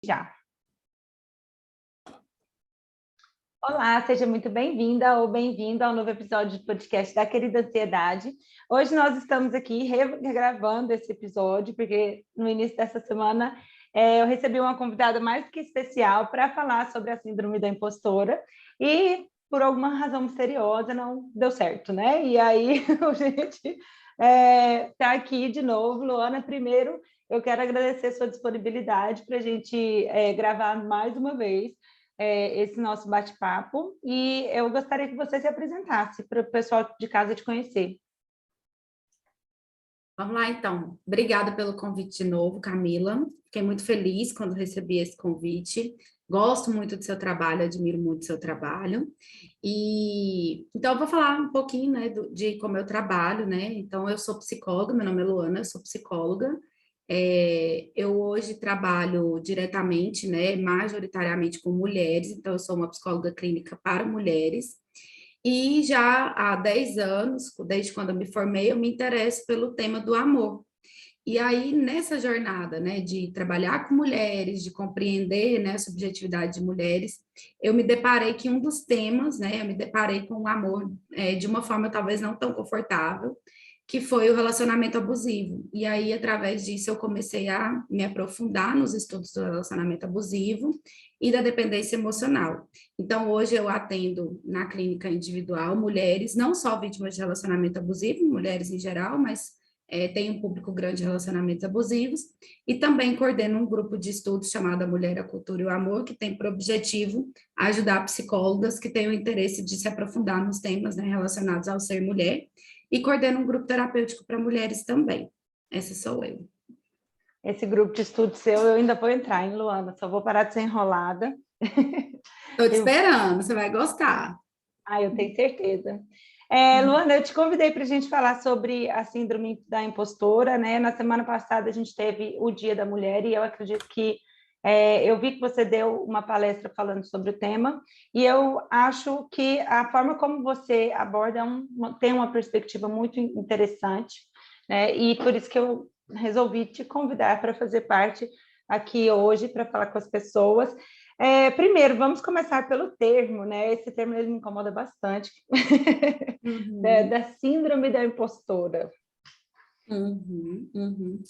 Já. Olá, seja muito bem-vinda ou bem-vindo ao novo episódio do podcast da Querida Ansiedade. Hoje nós estamos aqui regravando esse episódio, porque no início dessa semana eu recebi uma convidada mais que especial para falar sobre a síndrome da impostora e, por alguma razão misteriosa, não deu certo, né? E aí a gente está aqui de novo. Luana, primeiro eu quero agradecer a sua disponibilidade para a gente gravar mais uma vez esse nosso bate-papo, e eu gostaria que você se apresentasse para o pessoal de casa te conhecer. Vamos lá, então. Obrigada pelo convite de novo, Camila. Fiquei muito feliz quando recebi esse convite. Gosto muito do seu trabalho, admiro muito o seu trabalho. Então, eu vou falar um pouquinho, né, de como eu trabalho, né? Então, eu sou psicóloga, meu nome é Luana, eu sou psicóloga. Eu hoje trabalho diretamente, né, majoritariamente com mulheres, então eu sou uma psicóloga clínica para mulheres, e já há 10 anos, desde quando eu me formei, eu me interesso pelo tema do amor. E aí, nessa jornada, né, de trabalhar com mulheres, de compreender, né, a subjetividade de mulheres, eu me deparei que um dos temas, né, eu me deparei com o amor de uma forma talvez não tão confortável, que foi o relacionamento abusivo. E aí, através disso, eu comecei a me aprofundar nos estudos do relacionamento abusivo e da dependência emocional. Então, hoje eu atendo na clínica individual mulheres, não só vítimas de relacionamento abusivo, mulheres em geral, mas tem um público grande de relacionamentos abusivos, e também coordeno um grupo de estudos chamado A Mulher, a Cultura e o Amor, que tem por objetivo ajudar psicólogas que têm o interesse de se aprofundar nos temas, né, relacionados ao ser mulher, e coordeno um grupo terapêutico para mulheres também. Essa sou eu. Esse grupo de estudo seu, eu ainda vou entrar, hein, Luana? Só vou parar de ser enrolada. Estou te esperando, você vai gostar. Eu tenho certeza. Luana, eu te convidei para a gente falar sobre a síndrome da impostora, né? Na semana passada a gente teve o Dia da Mulher e eu acredito que eu vi que você deu uma palestra falando sobre o tema, e eu acho que a forma como você aborda tem uma perspectiva muito interessante, né? E por isso que eu resolvi te convidar para fazer parte aqui hoje, para falar com as pessoas. Primeiro, vamos começar pelo termo, né? Esse termo ele me incomoda bastante, Uhum. da síndrome da impostora. Uhum, uhum.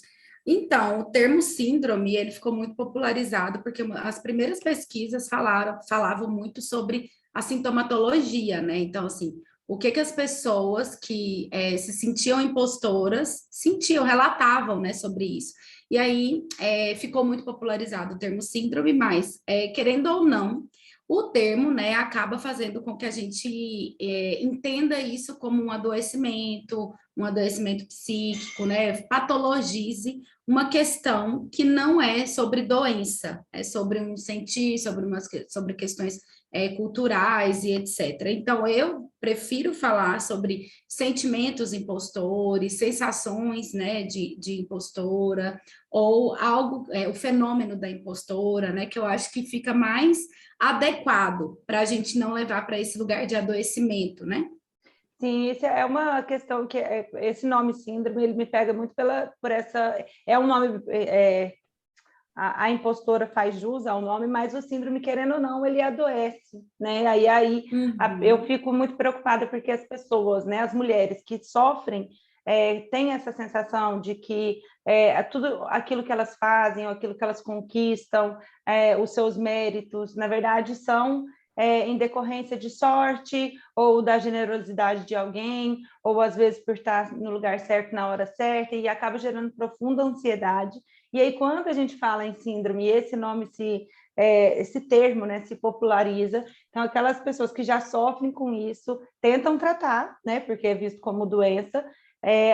Então, o termo síndrome, ele ficou muito popularizado porque as primeiras pesquisas falavam muito sobre a sintomatologia, né? Então, assim, o que as pessoas que se sentiam impostoras sentiam, relatavam, né, sobre isso. E aí, ficou muito popularizado o termo síndrome, mas, querendo ou não, o termo, né, acaba fazendo com que a gente entenda isso como um adoecimento psíquico, né, patologize uma questão que não é sobre doença, é sobre um sentir, sobre questões culturais e etc. Então, eu prefiro falar sobre sentimentos impostores, sensações, né, de impostora, ou algo, o fenômeno da impostora, né, que eu acho que fica mais adequado para a gente não levar para esse lugar de adoecimento, né? Sim, isso é uma questão que esse nome síndrome ele me pega muito por essa um nome a impostora faz jus ao nome, mas o síndrome, querendo ou não, ele adoece, né? Eu fico muito preocupada porque as pessoas, né, as mulheres que sofrem, têm essa sensação de que tudo aquilo que elas fazem, ou aquilo que elas conquistam, os seus méritos, na verdade, são em decorrência de sorte, ou da generosidade de alguém, ou às vezes por estar no lugar certo na hora certa, e acaba gerando profunda ansiedade. E aí, quando a gente fala em síndrome, esse nome esse termo, né, se populariza, então aquelas pessoas que já sofrem com isso tentam tratar, né, porque é visto como doença,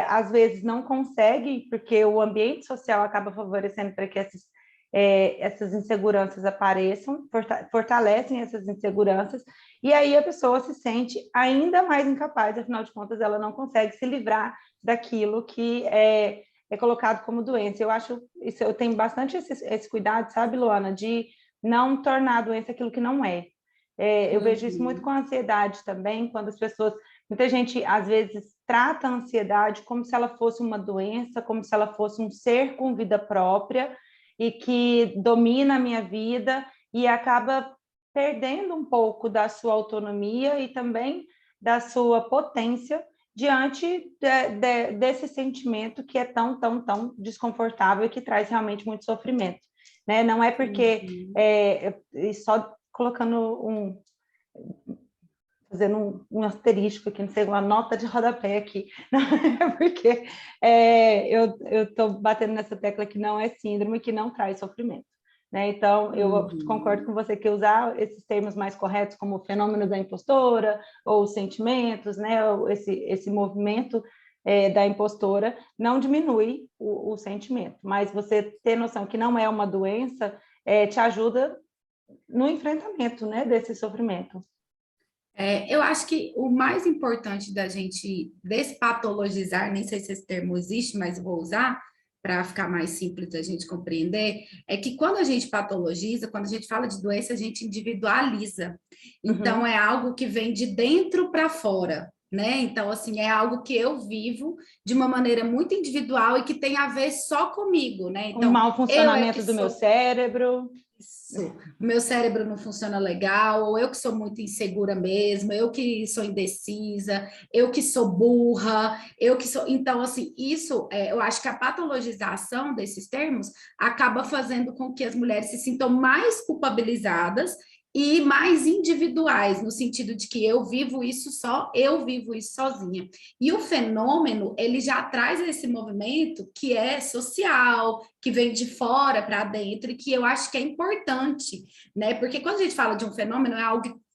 às vezes não conseguem, porque o ambiente social acaba favorecendo para que essas inseguranças apareçam, fortalecem essas inseguranças, e aí a pessoa se sente ainda mais incapaz, afinal de contas, ela não consegue se livrar daquilo que é colocado como doença. Eu acho isso, eu tenho bastante esse cuidado, sabe, Luana, de não tornar a doença aquilo que não é. Eu vejo isso muito com a ansiedade também, quando muita gente às vezes trata a ansiedade como se ela fosse uma doença, como se ela fosse um ser com vida própria, e que domina a minha vida e acaba perdendo um pouco da sua autonomia e também da sua potência diante desse sentimento que é tão, tão, tão desconfortável e que traz realmente muito sofrimento, né? Não é porque, só colocando fazendo um asterisco aqui, não sei, uma nota de rodapé aqui, porque eu estou batendo nessa tecla que não é síndrome, que não traz sofrimento. Né? Então, eu concordo com você que usar esses termos mais corretos, como o fenômeno da impostora, ou os sentimentos, né? Ou esse movimento da impostora, não diminui o sentimento, mas você ter noção que não é uma doença, te ajuda no enfrentamento, né, desse sofrimento. Eu acho que o mais importante da gente despatologizar, nem sei se esse termo existe, mas vou usar para ficar mais simples da gente compreender, é que quando a gente patologiza, quando a gente fala de doença, a gente individualiza. Então, é algo que vem de dentro para fora, né? Então, assim, é algo que eu vivo de uma maneira muito individual e que tem a ver só comigo, né? Então, um mau funcionamento do meu cérebro. Isso. O meu cérebro não funciona legal, ou eu que sou muito insegura mesmo, eu que sou indecisa, eu que sou burra, eu que sou. Então, assim, isso, eu acho que a patologização desses termos acaba fazendo com que as mulheres se sintam mais culpabilizadas e mais individuais, no sentido de que eu vivo isso sozinha. E o fenômeno, ele já traz esse movimento que é social, que vem de fora para dentro e que eu acho que é importante, né? Porque quando a gente fala de um fenômeno,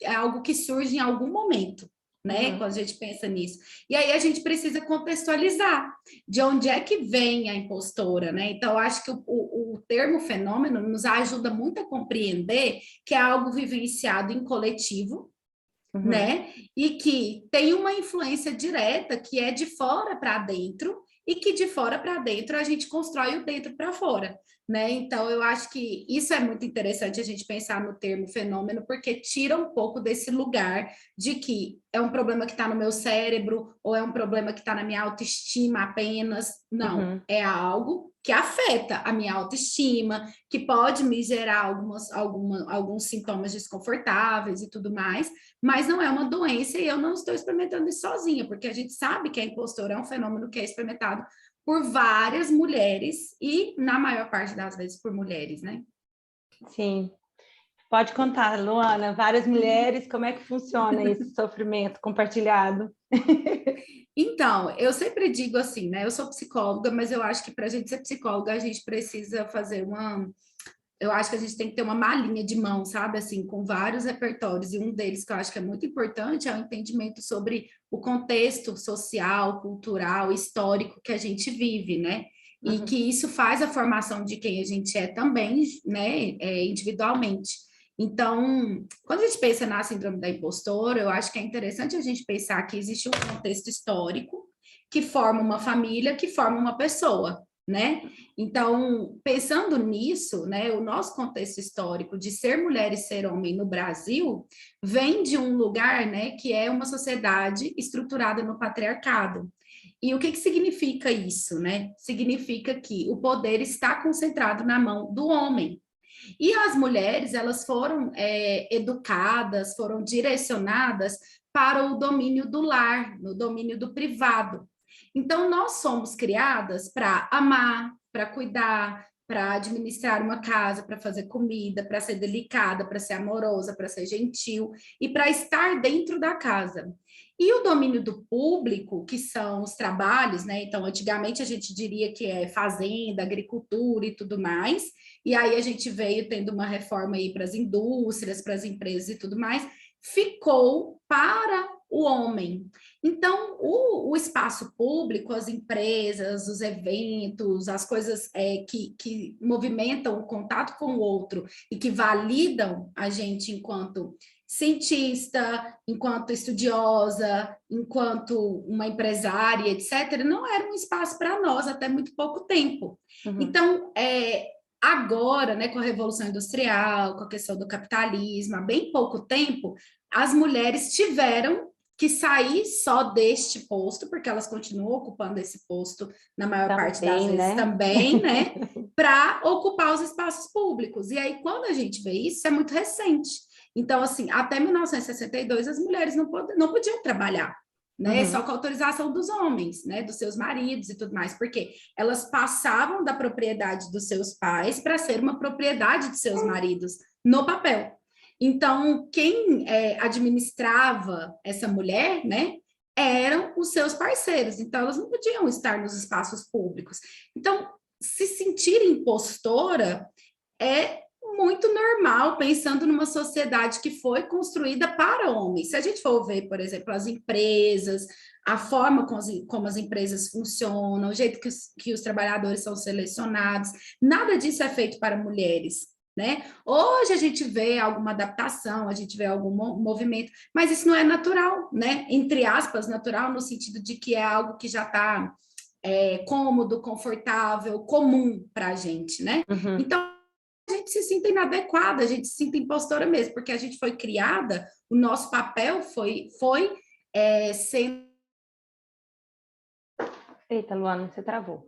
é algo que surge em algum momento, né? Quando a gente pensa nisso. E aí a gente precisa contextualizar de onde é que vem a impostora, né? Então, eu acho que o termo fenômeno nos ajuda muito a compreender que é algo vivenciado em coletivo, né? E que tem uma influência direta que é de fora para dentro e que de fora para dentro a gente constrói o dentro para fora, né? Então eu acho que isso é muito interessante a gente pensar no termo fenômeno, porque tira um pouco desse lugar de que é um problema que está no meu cérebro ou é um problema que está na minha autoestima apenas. Não, é algo que afeta a minha autoestima, que pode me gerar alguns sintomas desconfortáveis e tudo mais, mas não é uma doença e eu não estou experimentando isso sozinha, porque a gente sabe que a impostora é um fenômeno que é experimentado por várias mulheres e, na maior parte das vezes, por mulheres, né? Sim. Pode contar, Luana, várias mulheres, como é que funciona esse sofrimento compartilhado? Então, eu sempre digo assim, né? Eu sou psicóloga, mas eu acho que para a gente ser psicóloga, a gente precisa fazer eu acho que a gente tem que ter uma malinha de mão, sabe, assim, com vários repertórios, e um deles que eu acho que é muito importante é o entendimento sobre o contexto social, cultural, histórico que a gente vive, né? E que isso faz a formação de quem a gente é também, né, individualmente. Então, quando a gente pensa na síndrome da impostora, eu acho que é interessante a gente pensar que existe um contexto histórico que forma uma família, que forma uma pessoa, né? Então, pensando nisso, né, o nosso contexto histórico de ser mulher e ser homem no Brasil vem de um lugar, né, que é uma sociedade estruturada no patriarcado. E o que significa isso, né? Significa que o poder está concentrado na mão do homem. E as mulheres, elas foram educadas, foram direcionadas para o domínio do lar, no domínio do privado. Então, nós somos criadas para amar, para cuidar, para administrar uma casa, para fazer comida, para ser delicada, para ser amorosa, para ser gentil e para estar dentro da casa. E o domínio do público, que são os trabalhos, né? Então, antigamente a gente diria que é fazenda, agricultura e tudo mais. E aí a gente veio tendo uma reforma aí para as indústrias, para as empresas e tudo mais, ficou para o homem. Então, o espaço público, as empresas, os eventos, as coisas que movimentam o contato com o outro e que validam a gente enquanto cientista, enquanto estudiosa, enquanto uma empresária, etc., não era um espaço para nós até muito pouco tempo. Então, agora, né, com a Revolução Industrial, com a questão do capitalismo, há bem pouco tempo, as mulheres tiveram que sair só deste posto, porque elas continuam ocupando esse posto na maior parte das vezes, né? Também, né? Para ocupar os espaços públicos. E aí, quando a gente vê isso é muito recente. Então, assim, até 1962, as mulheres não podiam trabalhar, né? Só com autorização dos homens, né? Dos seus maridos e tudo mais, porque elas passavam da propriedade dos seus pais para ser uma propriedade de seus maridos no papel. Então, quem administrava essa mulher, né, eram os seus parceiros. Então, elas não podiam estar nos espaços públicos. Então, se sentir impostora é muito normal, pensando numa sociedade que foi construída para homens. Se a gente for ver, por exemplo, as empresas, a forma como as empresas funcionam, o jeito que os trabalhadores são selecionados, nada disso é feito para mulheres. Né? Hoje a gente vê alguma adaptação, a gente vê algum movimento, mas isso não é natural, né? Entre aspas, natural no sentido de que é algo que já está cômodo, confortável, comum para a gente, né? Então, a gente se sinta inadequada, a gente se sinta impostora mesmo, porque a gente foi criada, o nosso papel foi sendo... Eita, Luana, você travou.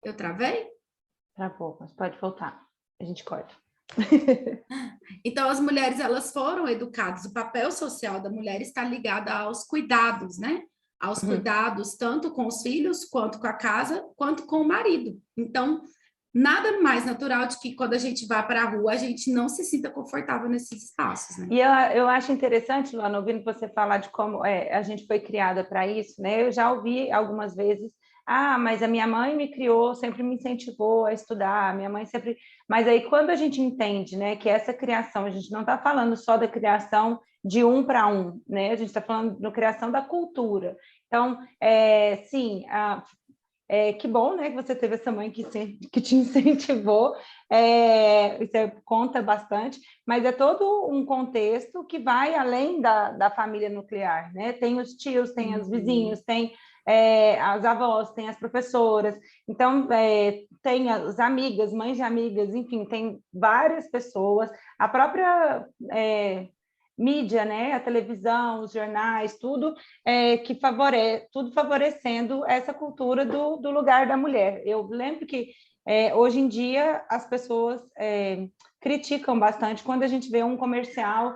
Eu travei? Travou, mas pode voltar. A gente corta. Então, as mulheres, elas foram educadas, o papel social da mulher está ligado aos cuidados, né? Aos cuidados, tanto com os filhos, quanto com a casa, quanto com o marido. Então, nada mais natural de que quando a gente vai para a rua, a gente não se sinta confortável nesses espaços, né? E eu acho interessante, Luana, ouvindo você falar de como a gente foi criada para isso, né? Eu já ouvi algumas vezes, mas a minha mãe me criou, sempre me incentivou a estudar, minha mãe sempre... Mas aí, quando a gente entende, né, que essa criação, a gente não está falando só da criação de um para um, né? A gente está falando da criação da cultura. Então, sim, que bom, né, que você teve essa mãe que te incentivou, isso conta bastante, mas é todo um contexto que vai além da família nuclear, né? Tem os tios, tem os vizinhos, tem as avós, tem as professoras, então tem as amigas, mães de amigas, enfim, tem várias pessoas, a própria... mídia, né, a televisão, os jornais, tudo tudo favorecendo essa cultura do lugar da mulher. Eu lembro que hoje em dia as pessoas criticam bastante quando a gente vê um comercial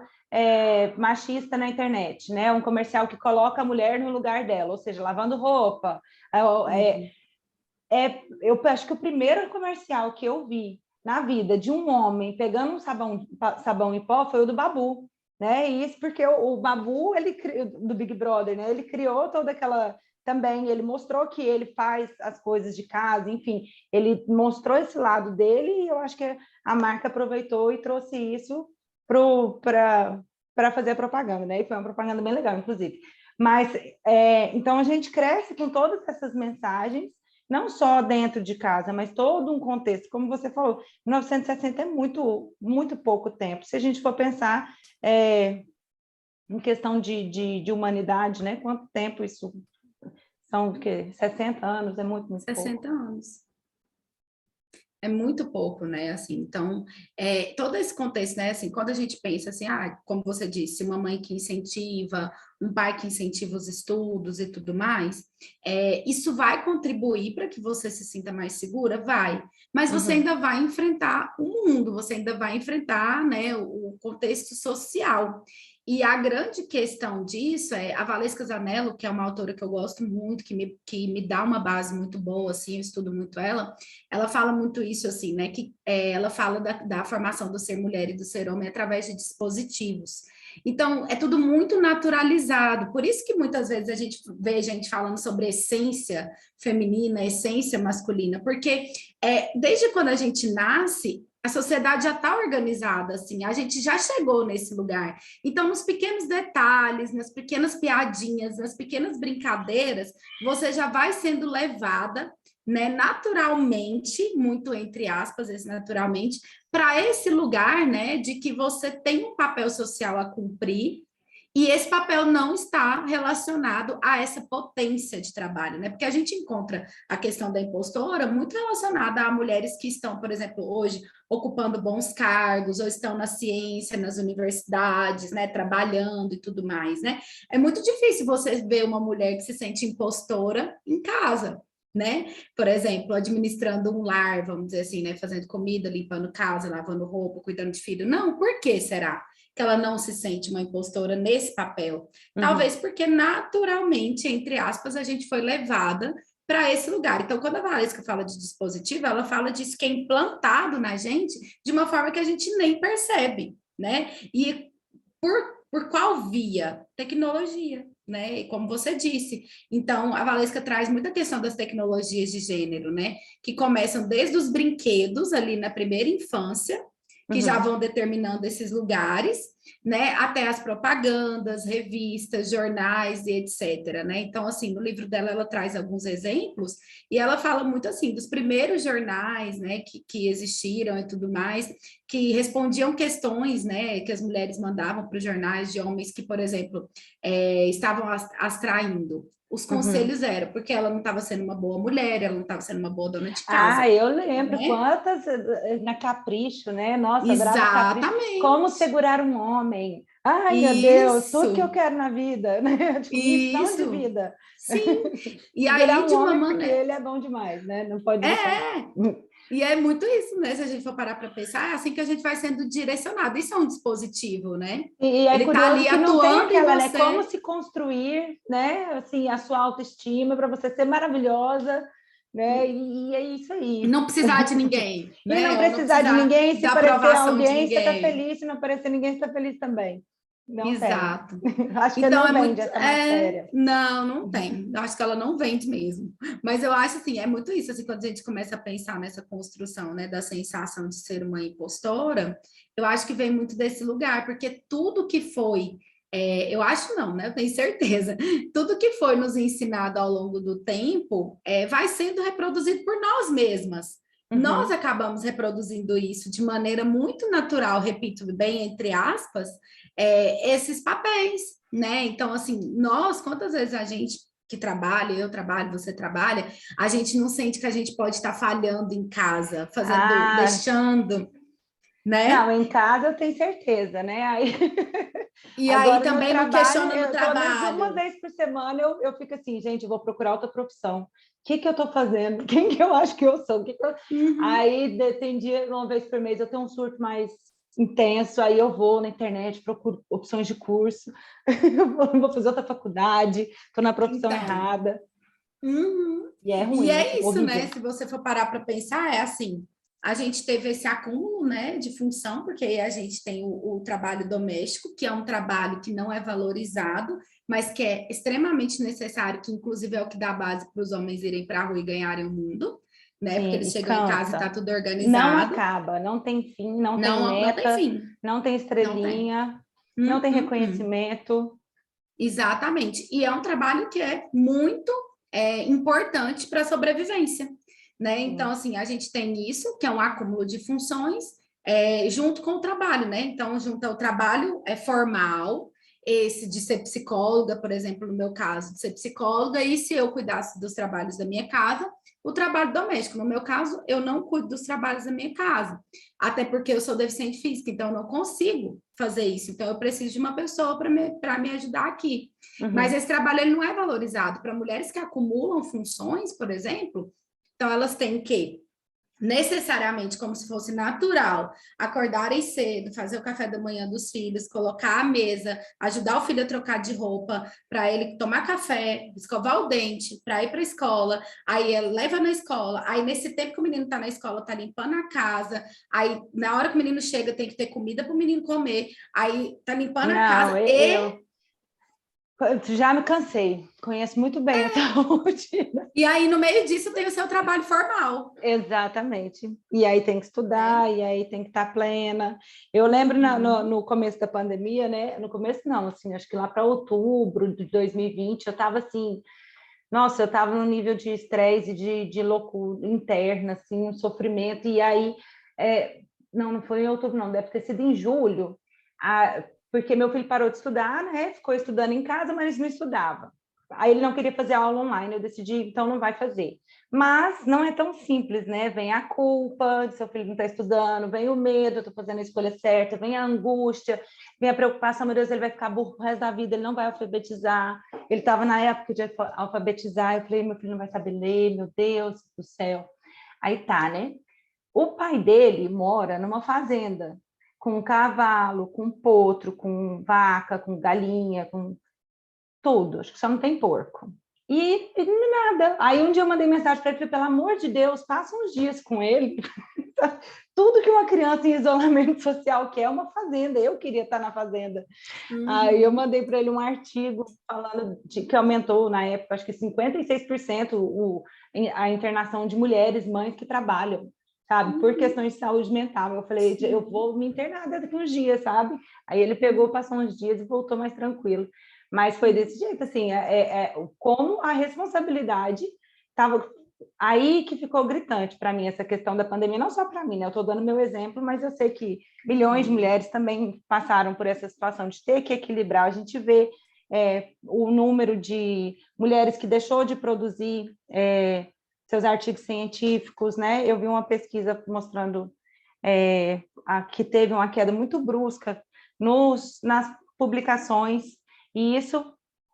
machista na internet, né, um comercial que coloca a mulher no lugar dela, ou seja, lavando roupa. Eu acho que o primeiro comercial que eu vi na vida de um homem pegando um sabão em pó foi o do Babu. Né? E isso porque o Babu, do Big Brother, né? Ele criou toda aquela... Também, ele mostrou que ele faz as coisas de casa, enfim, ele mostrou esse lado dele e eu acho que a marca aproveitou e trouxe isso para fazer a propaganda, né? E foi uma propaganda bem legal, inclusive. Mas, então, a gente cresce com todas essas mensagens, não só dentro de casa, mas todo um contexto. Como você falou, 1960 é muito, muito pouco tempo. Se a gente for pensar em questão de humanidade, né? Quanto tempo isso? São o quê? 60 anos, é muito, muito 60 pouco. anos. É muito pouco, né? Assim, então, todo esse contexto, né? Assim, quando a gente pensa assim, como você disse, uma mãe que incentiva, um pai que incentiva os estudos e tudo mais, isso vai contribuir para que você se sinta mais segura? Vai. Mas você ainda vai enfrentar o mundo, você ainda vai enfrentar, né, o contexto social. E a grande questão disso a Valesca Zanello, que é uma autora que eu gosto muito, que me dá uma base muito boa, assim, eu estudo muito ela fala muito isso, assim, né, que ela fala da formação do ser mulher e do ser homem através de dispositivos. Então, é tudo muito naturalizado, por isso que muitas vezes a gente vê gente falando sobre essência feminina, essência masculina, porque desde quando a gente nasce, a sociedade já está organizada, assim, a gente já chegou nesse lugar. Então, nos pequenos detalhes, nas pequenas piadinhas, nas pequenas brincadeiras, você já vai sendo levada, né, naturalmente, muito entre aspas, esse naturalmente, para esse lugar, né, de que você tem um papel social a cumprir E esse papel não está relacionado a essa potência de trabalho, né? Porque a gente encontra a questão da impostora muito relacionada a mulheres que estão, por exemplo, hoje ocupando bons cargos, ou estão na ciência, nas universidades, né? Trabalhando e tudo mais, né? É muito difícil você ver uma mulher que se sente impostora em casa, né? Por exemplo, administrando um lar, vamos dizer assim, né? Fazendo comida, limpando casa, lavando roupa, cuidando de filho. Não, por que será que ela não se sente uma impostora nesse papel? Uhum. Talvez porque naturalmente, entre aspas, a gente foi levada para esse lugar. Então, quando a Valesca fala de dispositivo, ela fala disso que é implantado na gente de uma forma que a gente nem percebe, né? E por qual via? Tecnologia, né? E como você disse. Então, a Valesca traz muita questão das tecnologias de gênero, né? Que começam desde os brinquedos ali na primeira infância, que já Uhum. vão determinando esses lugares, né, até as propagandas, revistas, jornais e etc, né? Então, assim, no livro dela ela traz alguns exemplos e ela fala muito assim dos primeiros jornais, né, que existiram e tudo mais, que respondiam questões, né, que as mulheres mandavam para os jornais de homens que, por exemplo, estavam as traindo. Os Uhum. conselhos eram porque ela não estava sendo uma boa mulher, ela não estava sendo uma boa dona de casa, Ah, eu lembro né? quantas na Capricho, né? Nossa, adorava Capricho. Como Exatamente. segurar um homem. Ai, meu Deus, tudo que eu Isso, quero na vida, né? Tipo, missão de isso. vida. Sim. E Segurar aí, um de uma homem porque maneira. ele é bom demais, né? Não pode deixar. É, e é muito isso, né? Se a gente for parar para pensar, é assim que a gente vai sendo direcionado. Isso é um dispositivo, né? E é Ele está curioso ali que não tem atuando em aquela, né? Como você. se construir, né? Assim, a sua autoestima para você ser maravilhosa, né? E é isso aí. Não precisar de ninguém, E não né? Ou não precisar de precisar ninguém, se da parecer aprovação de alguém, você está ninguém. feliz, se não parecer ninguém, você está feliz também. Não tem. Exato. Acho que Então não é vende muito, essa matéria. não, não tem. Eu acho que ela não vende mesmo. Mas eu acho assim, é muito isso, assim, quando a gente começa a pensar nessa construção, né, da sensação de ser uma impostora, eu acho que vem muito desse lugar, porque tudo que foi, eu acho não, né, eu tenho certeza, tudo que foi nos ensinado ao longo do tempo, vai sendo reproduzido por nós mesmas. Nós Uhum. acabamos reproduzindo isso de maneira muito natural, repito bem, entre aspas, esses papéis, né? Então, assim, nós, quantas vezes a gente que trabalha, eu trabalho, você trabalha, a gente não sente que a gente pode estar falhando em casa, fazendo, Ah, deixando, não, né? em casa eu tenho certeza, né? Aí, E aí agora no também não trabalho, questiona no pelo menos uma trabalho. vez por semana eu fico assim, gente, eu vou procurar outra profissão. O que que eu estou fazendo? Quem que eu acho que eu sou? Uhum. Aí tem dia, uma vez por mês, eu tenho um surto mais intenso, aí eu vou na internet, procuro opções de curso, eu vou fazer outra faculdade, estou na profissão Então, errada, uhum. e é E ruim, é isso, né? horrível. Se você for parar para pensar, é assim, a gente teve esse acúmulo, né, de função, porque aí a gente tem o trabalho doméstico, que é um trabalho que não é valorizado, mas que é extremamente necessário, que inclusive é o que dá base para os homens irem para a rua e ganharem o mundo, né? Porque Sim, eles e chegam em casa e está cansa. tudo Não organizado. acaba, não tem fim, não tem Não, não tem meta, fim, não tem não tem. estrelinha, não tem Uhum. reconhecimento. Exatamente. E é um trabalho que é muito importante para a sobrevivência, né? Então, Sim. assim, a gente tem isso, que é um acúmulo de funções, junto com o trabalho, né? Então, junto ao trabalho formal, esse de ser psicóloga, por exemplo, no meu caso, de ser psicóloga, e se eu cuidasse dos trabalhos da minha casa, o trabalho doméstico. No meu caso, eu não cuido dos trabalhos da minha casa, até porque eu sou deficiente física, então eu não consigo fazer isso. Então, eu preciso de uma pessoa para me ajudar aqui. Mas Uhum. esse trabalho ele não é valorizado. Para mulheres que acumulam funções, por exemplo, então elas têm que necessariamente, como se fosse natural, acordarem cedo, fazer o café da manhã dos filhos, colocar a mesa, ajudar o filho a trocar de roupa, para ele tomar café, escovar o dente, para ir para a escola, aí leva na escola, aí nesse tempo que o menino está na escola, está limpando a casa, aí na hora que o menino chega tem que ter comida para o menino comer, aí está limpando a Não, casa e eu já me cansei, conheço muito bem essa rotina. E aí, no meio disso, tem o seu trabalho formal, Exatamente. E aí tem que né? estudar, e aí tem que estar plena. Eu lembro Uhum. no começo da pandemia, né? No começo não, assim, acho que lá para outubro de 2020, eu estava assim, nossa, eu estava num nível de estresse, de loucura interna, assim, um sofrimento. E aí, é, não foi em outubro, não, deve ter sido em julho. porque meu filho parou de estudar, né? Ficou estudando em casa, mas não estudava. Aí ele não queria fazer aula online, eu decidi, então não vai fazer. Mas não é tão simples, né? Vem a culpa de seu filho não estar estudando, vem o medo, eu estou fazendo a escolha certa, vem a angústia, vem a preocupação, meu Deus, ele vai ficar burro o resto da vida, ele não vai alfabetizar. Ele estava na época de alfabetizar, eu falei, meu filho não vai saber ler, meu Deus do céu. Aí tá, né? O pai dele mora numa fazenda, com cavalo, com potro, com vaca, com galinha, com tudo, acho que só não tem porco. E nada. Aí um dia eu mandei mensagem para ele, pelo amor de Deus, passa uns dias com ele. Tudo que uma criança em isolamento social quer é uma fazenda. Eu queria estar na fazenda. Aí eu mandei para ele um artigo falando que aumentou na época, acho que 56% a internação de mulheres, mães que trabalham, sabe? Por questões de saúde mental. Eu falei, eu vou me internar daqui uns dias, sabe? Aí ele pegou, passou uns dias e voltou mais tranquilo. Mas foi desse jeito, assim, como a responsabilidade estava aí que ficou gritante para mim essa questão da pandemia, não só para mim, né? Eu estou dando meu exemplo, mas eu sei que milhões de mulheres também passaram por essa situação de ter que equilibrar. A gente vê o número de mulheres que deixou de produzir seus artigos científicos, né? Eu vi uma pesquisa mostrando que teve uma queda muito brusca nas publicações, e isso,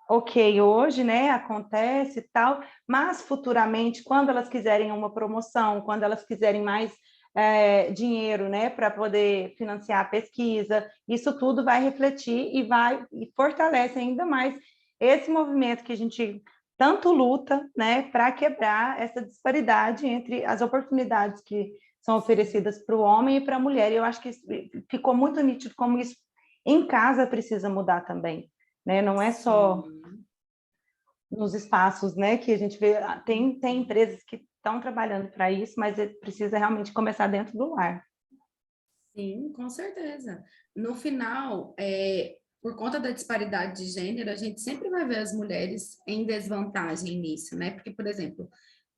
ok, hoje, né, acontece e tal, mas futuramente, quando elas quiserem uma promoção, quando elas quiserem mais dinheiro, né, para poder financiar a pesquisa, isso tudo vai refletir e fortalece ainda mais esse movimento que a gente tanto luta, né, para quebrar essa disparidade entre as oportunidades que são oferecidas para o homem e para a mulher. E eu acho que ficou muito nítido como isso em casa precisa mudar também, né? Não é só nos espaços, né, que a gente vê, tem empresas que estão trabalhando para isso, mas precisa realmente começar dentro do lar. Sim, com certeza. No final, por conta da disparidade de gênero, a gente sempre vai ver as mulheres em desvantagem nisso, né? Porque, por exemplo,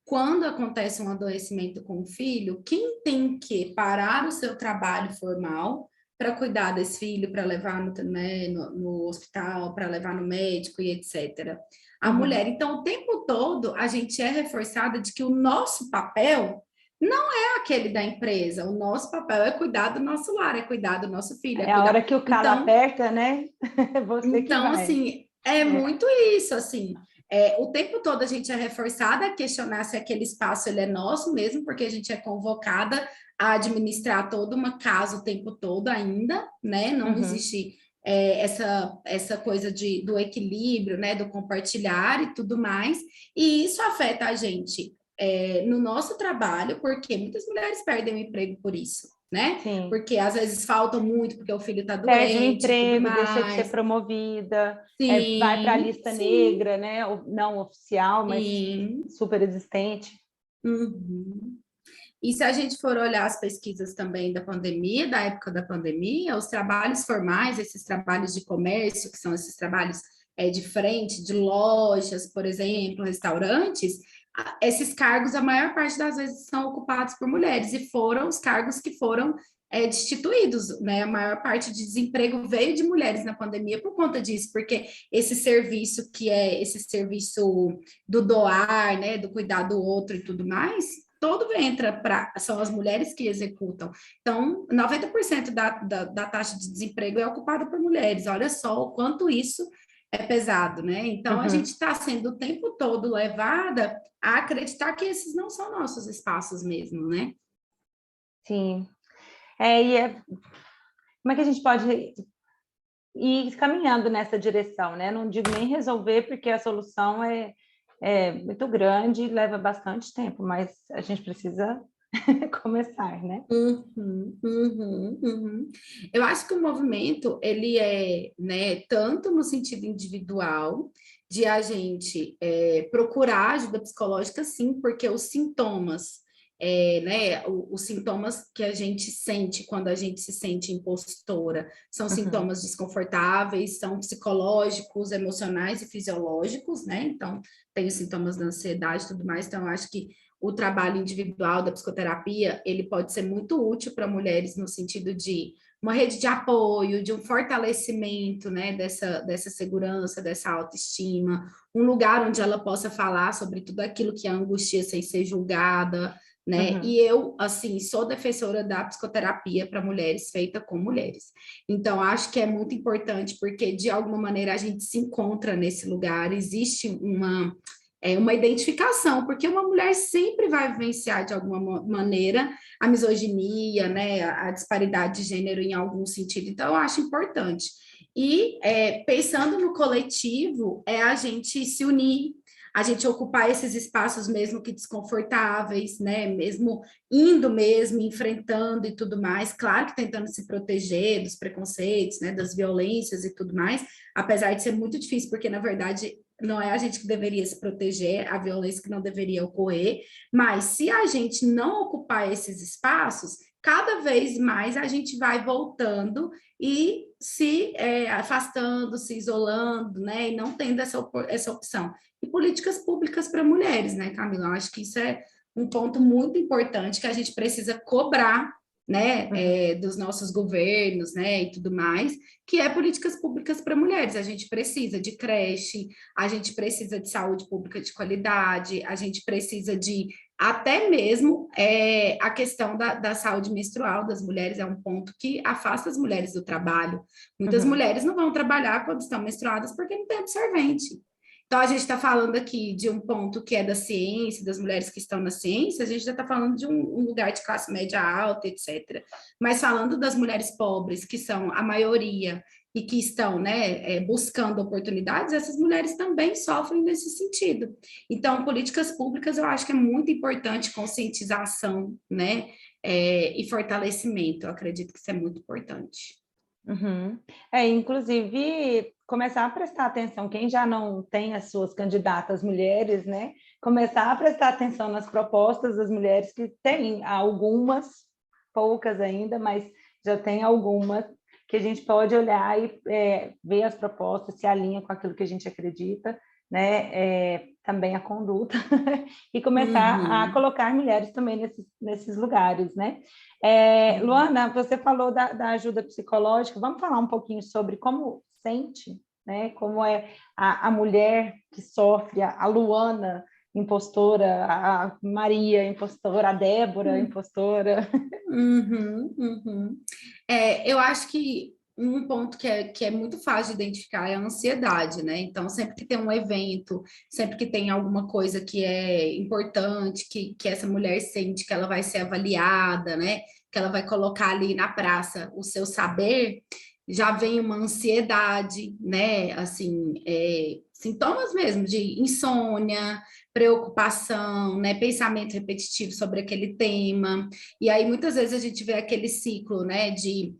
quando acontece um adoecimento com o filho, quem tem que parar o seu trabalho formal para cuidar desse filho, para levar no hospital, para levar no médico e etc. A mulher. Então, o tempo todo, a gente é reforçada de que o nosso papel não é aquele da empresa. O nosso papel é cuidar do nosso lar, é cuidar do nosso filho, é a cuidar. hora que o calo aperta, né? Você que vai. Assim, muito isso, assim. O tempo todo a gente é reforçada a questionar se aquele espaço ele é nosso mesmo, porque a gente é convocada a administrar toda uma casa o tempo todo ainda, né? Não existe essa coisa do equilíbrio, né? Do compartilhar e tudo mais. E isso afeta a gente no nosso trabalho, porque muitas mulheres perdem o emprego por isso, né? Sim. Porque às vezes falta muito, porque o filho está doente. Perde o emprego, tudo deixa de ser mais. promovida, Sim, vai para a lista sim, negra, né? Não oficial, mas sim. super existente. Uhum. E se a gente for olhar as pesquisas também da pandemia, da época da pandemia, os trabalhos formais, esses trabalhos de comércio, que são esses trabalhos de frente, de lojas, por exemplo, restaurantes, esses cargos, a maior parte das vezes, são ocupados por mulheres, e foram os cargos que foram destituídos, né? A maior parte de desemprego veio de mulheres na pandemia por conta disso, porque esse serviço que é esse serviço do doar, né, do cuidar do outro e tudo mais, todo são as mulheres que executam. Então, 90% da taxa de desemprego é ocupada por mulheres. Olha só o quanto isso é pesado, né? Então, a gente está sendo o tempo todo levada a acreditar que esses não são nossos espaços mesmo, né? Sim. Como é que a gente pode ir caminhando nessa direção, né? Não digo nem resolver, porque a solução é muito grande e leva bastante tempo, mas a gente precisa começar, né? Eu acho que o movimento, ele né, tanto no sentido individual, de a gente procurar ajuda psicológica, sim, porque os sintomas, né, os sintomas que a gente sente quando a gente se sente impostora, são sintomas desconfortáveis, são psicológicos, emocionais e fisiológicos, né? Então, tem os sintomas da ansiedade e tudo mais, então eu acho que o trabalho individual da psicoterapia, ele pode ser muito útil para mulheres no sentido de uma rede de apoio, de um fortalecimento, né, dessa segurança, dessa autoestima, um lugar onde ela possa falar sobre tudo aquilo que a angustia sem ser julgada, né? Uhum. E eu, assim, sou defensora da psicoterapia para mulheres, feita com mulheres. Então, acho que é muito importante, porque, de alguma maneira, a gente se encontra nesse lugar, existe uma identificação, porque uma mulher sempre vai vivenciar, de alguma maneira, a misoginia, né, a disparidade de gênero em algum sentido. Então, eu acho importante. E, pensando no coletivo, é a gente se unir, a gente ocupar esses espaços mesmo que desconfortáveis, né? Mesmo indo mesmo, enfrentando e tudo mais, claro que tentando se proteger dos preconceitos, né? Das violências e tudo mais, apesar de ser muito difícil, porque na verdade não é a gente que deveria se proteger, a violência que não deveria ocorrer, mas se a gente não ocupar esses espaços, cada vez mais a gente vai voltando e se afastando, se isolando, né? E não tendo essa opção. E políticas públicas para mulheres, né, Camila? Eu acho que isso é um ponto muito importante que a gente precisa cobrar, né, dos nossos governos, né, e tudo mais, que é políticas públicas para mulheres. A gente precisa de creche, a gente precisa de saúde pública de qualidade, a gente precisa de até mesmo a questão da saúde menstrual das mulheres é um ponto que afasta as mulheres do trabalho. Muitas mulheres não vão trabalhar quando estão menstruadas porque não tem absorvente. Então, a gente está falando aqui de um ponto que é da ciência, das mulheres que estão na ciência, a gente já está falando de um lugar de classe média alta, etc. Mas falando das mulheres pobres, que são a maioria e que estão, né, buscando oportunidades, essas mulheres também sofrem nesse sentido. Então, políticas públicas, eu acho que é muito importante conscientização, né, e fortalecimento. Eu acredito que isso é muito importante. Uhum. Inclusive, começar a prestar atenção, quem já não tem as suas candidatas mulheres, né? Começar a prestar atenção nas propostas das mulheres, que tem algumas, poucas ainda, mas já tem algumas, que a gente pode olhar e ver as propostas, se alinha com aquilo que a gente acredita, né? Também a conduta, e começar a colocar mulheres também nesses lugares, né? Luana, você falou da ajuda psicológica, vamos falar um pouquinho sobre como sente, né? Como é a mulher que sofre, a Luana impostora, a Maria impostora, a Débora impostora. Eu acho que um ponto que é muito fácil de identificar é a ansiedade, né? Então, sempre que tem um evento, sempre que tem alguma coisa que é importante, que essa mulher sente que ela vai ser avaliada, né? Que ela vai colocar ali na praça o seu saber, já vem uma ansiedade, né? Assim, sintomas mesmo de insônia, preocupação, né? Pensamento repetitivo sobre aquele tema. E aí, muitas vezes, a gente vê aquele ciclo, né? De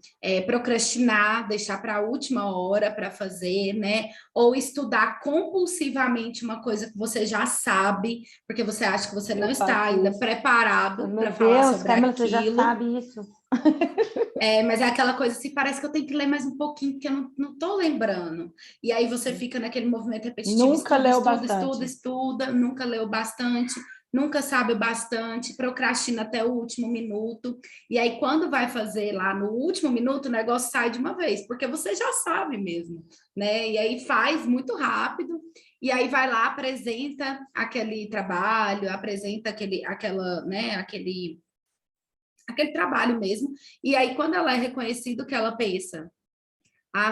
procrastinar, deixar para a última hora para fazer, né? Ou estudar compulsivamente uma coisa que você já sabe, porque você acha que você não está ainda preparado para falar sobre Camila, aquilo. você já sabe isso. Mas é aquela coisa assim, parece que eu tenho que ler mais um pouquinho, porque eu não estou lembrando. E aí você fica naquele movimento repetitivo, Nunca leu bastante. estuda, nunca leu bastante, nunca sabe o bastante, procrastina até o último minuto. E aí, quando vai fazer lá no último minuto, o negócio sai de uma vez, porque você já sabe mesmo, né? E aí faz muito rápido. E aí vai lá, apresenta aquele trabalho, apresenta aquele trabalho mesmo, e aí quando ela é reconhecida, que ela pensa,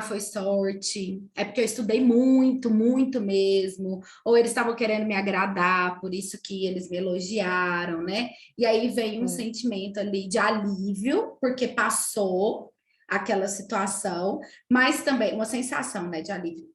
foi sorte, é porque eu estudei muito, muito mesmo, ou eles estavam querendo me agradar, por isso que eles me elogiaram, né? E aí vem um sentimento ali de alívio, porque passou aquela situação, mas também uma sensação, né, de alívio.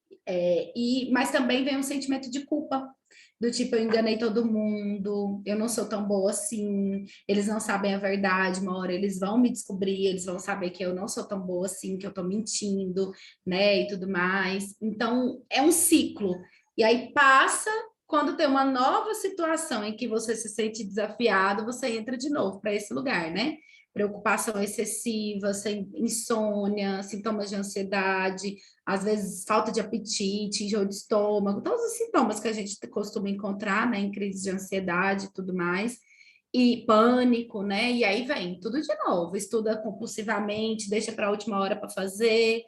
Mas também vem um sentimento de culpa, do tipo, eu enganei todo mundo, eu não sou tão boa assim, eles não sabem a verdade, uma hora eles vão me descobrir, eles vão saber que eu não sou tão boa assim, que eu tô mentindo, né, e tudo mais. Então, é um ciclo. E aí passa, quando tem uma nova situação em que você se sente desafiado, você entra de novo para esse lugar, né? Preocupação excessiva, insônia, sintomas de ansiedade, às vezes falta de apetite, enjoo de estômago, todos os sintomas que a gente costuma encontrar, né, em crise de ansiedade e tudo mais. e pânico, né? E aí vem tudo de novo, estuda compulsivamente, deixa para a última hora para fazer,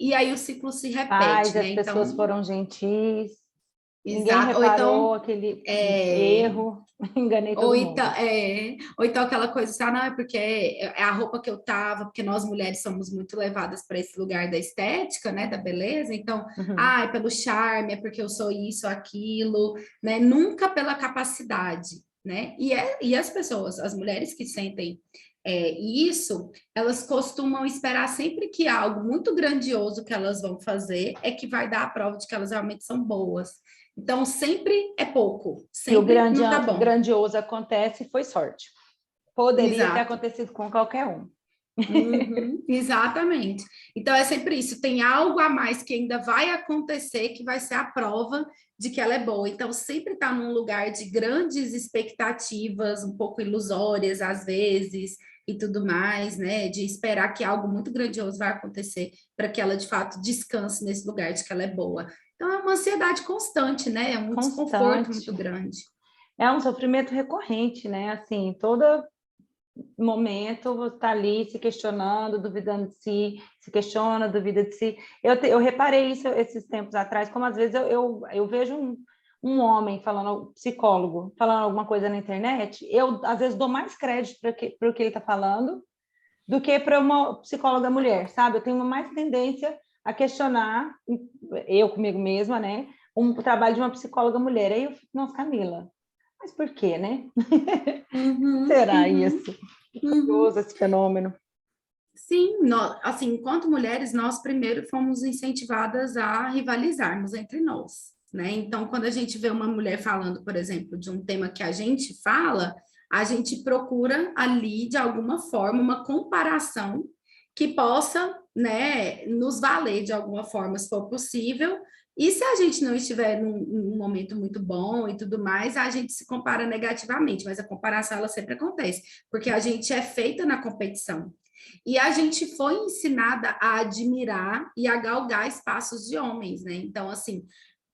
e aí o ciclo se Paz, repete, as né? pessoas Então, foram gentis, ninguém exato. Ou reparou então, aquele é, erro, enganei todo mundo. ou então aquela coisa assim, ah, não, é porque é a roupa que eu tava, porque nós mulheres somos muito levadas para esse lugar da estética, né, da beleza, então, Uhum. ah, é pelo charme, é porque eu sou isso, aquilo, né, nunca pela capacidade, né, e as pessoas, as mulheres que sentem isso, elas costumam esperar sempre que algo muito grandioso que elas vão fazer é que vai dar a prova de que elas realmente são boas. Então, sempre é pouco, E o sempre não tá bom. grandioso acontece, foi sorte. Poderia ter Exato. acontecido com qualquer um. Uhum, exatamente. Então, é sempre isso. Tem algo a mais que ainda vai acontecer que vai ser a prova de que ela é boa. Então, sempre está num lugar de grandes expectativas, um pouco ilusórias às vezes, e tudo mais, né? De esperar que algo muito grandioso vai acontecer para que ela, de fato, descanse nesse lugar de que ela é boa. Então, é uma ansiedade constante, né? É um desconforto muito Constante. grande. É um sofrimento recorrente, né? Assim, todo momento você está ali se questionando, duvidando de si, se questiona, duvida de si. Eu reparei isso esses tempos atrás, como às vezes eu vejo um homem falando, psicólogo, falando alguma coisa na internet, eu às vezes dou mais crédito para o que ele está falando do que para uma psicóloga mulher, sabe? Eu tenho mais tendência a questionar, eu comigo mesma, né? O trabalho de uma psicóloga mulher. Aí eu fico, nossa, Camila, mas por quê, né? Uhum, Será uhum, isso? uhum. Curioso esse fenômeno. Sim, nós, assim, enquanto mulheres, nós primeiro fomos incentivadas a rivalizarmos entre nós, né? Então, quando a gente vê uma mulher falando, por exemplo, de um tema que a gente fala, a gente procura ali, de alguma forma, uma comparação que possa, né, nos valer de alguma forma, se for possível. E se a gente não estiver num momento muito bom e tudo mais, a gente se compara negativamente, mas a comparação ela sempre acontece, porque a gente é feita na competição. E a gente foi ensinada a admirar e a galgar espaços de homens, né? Então, assim,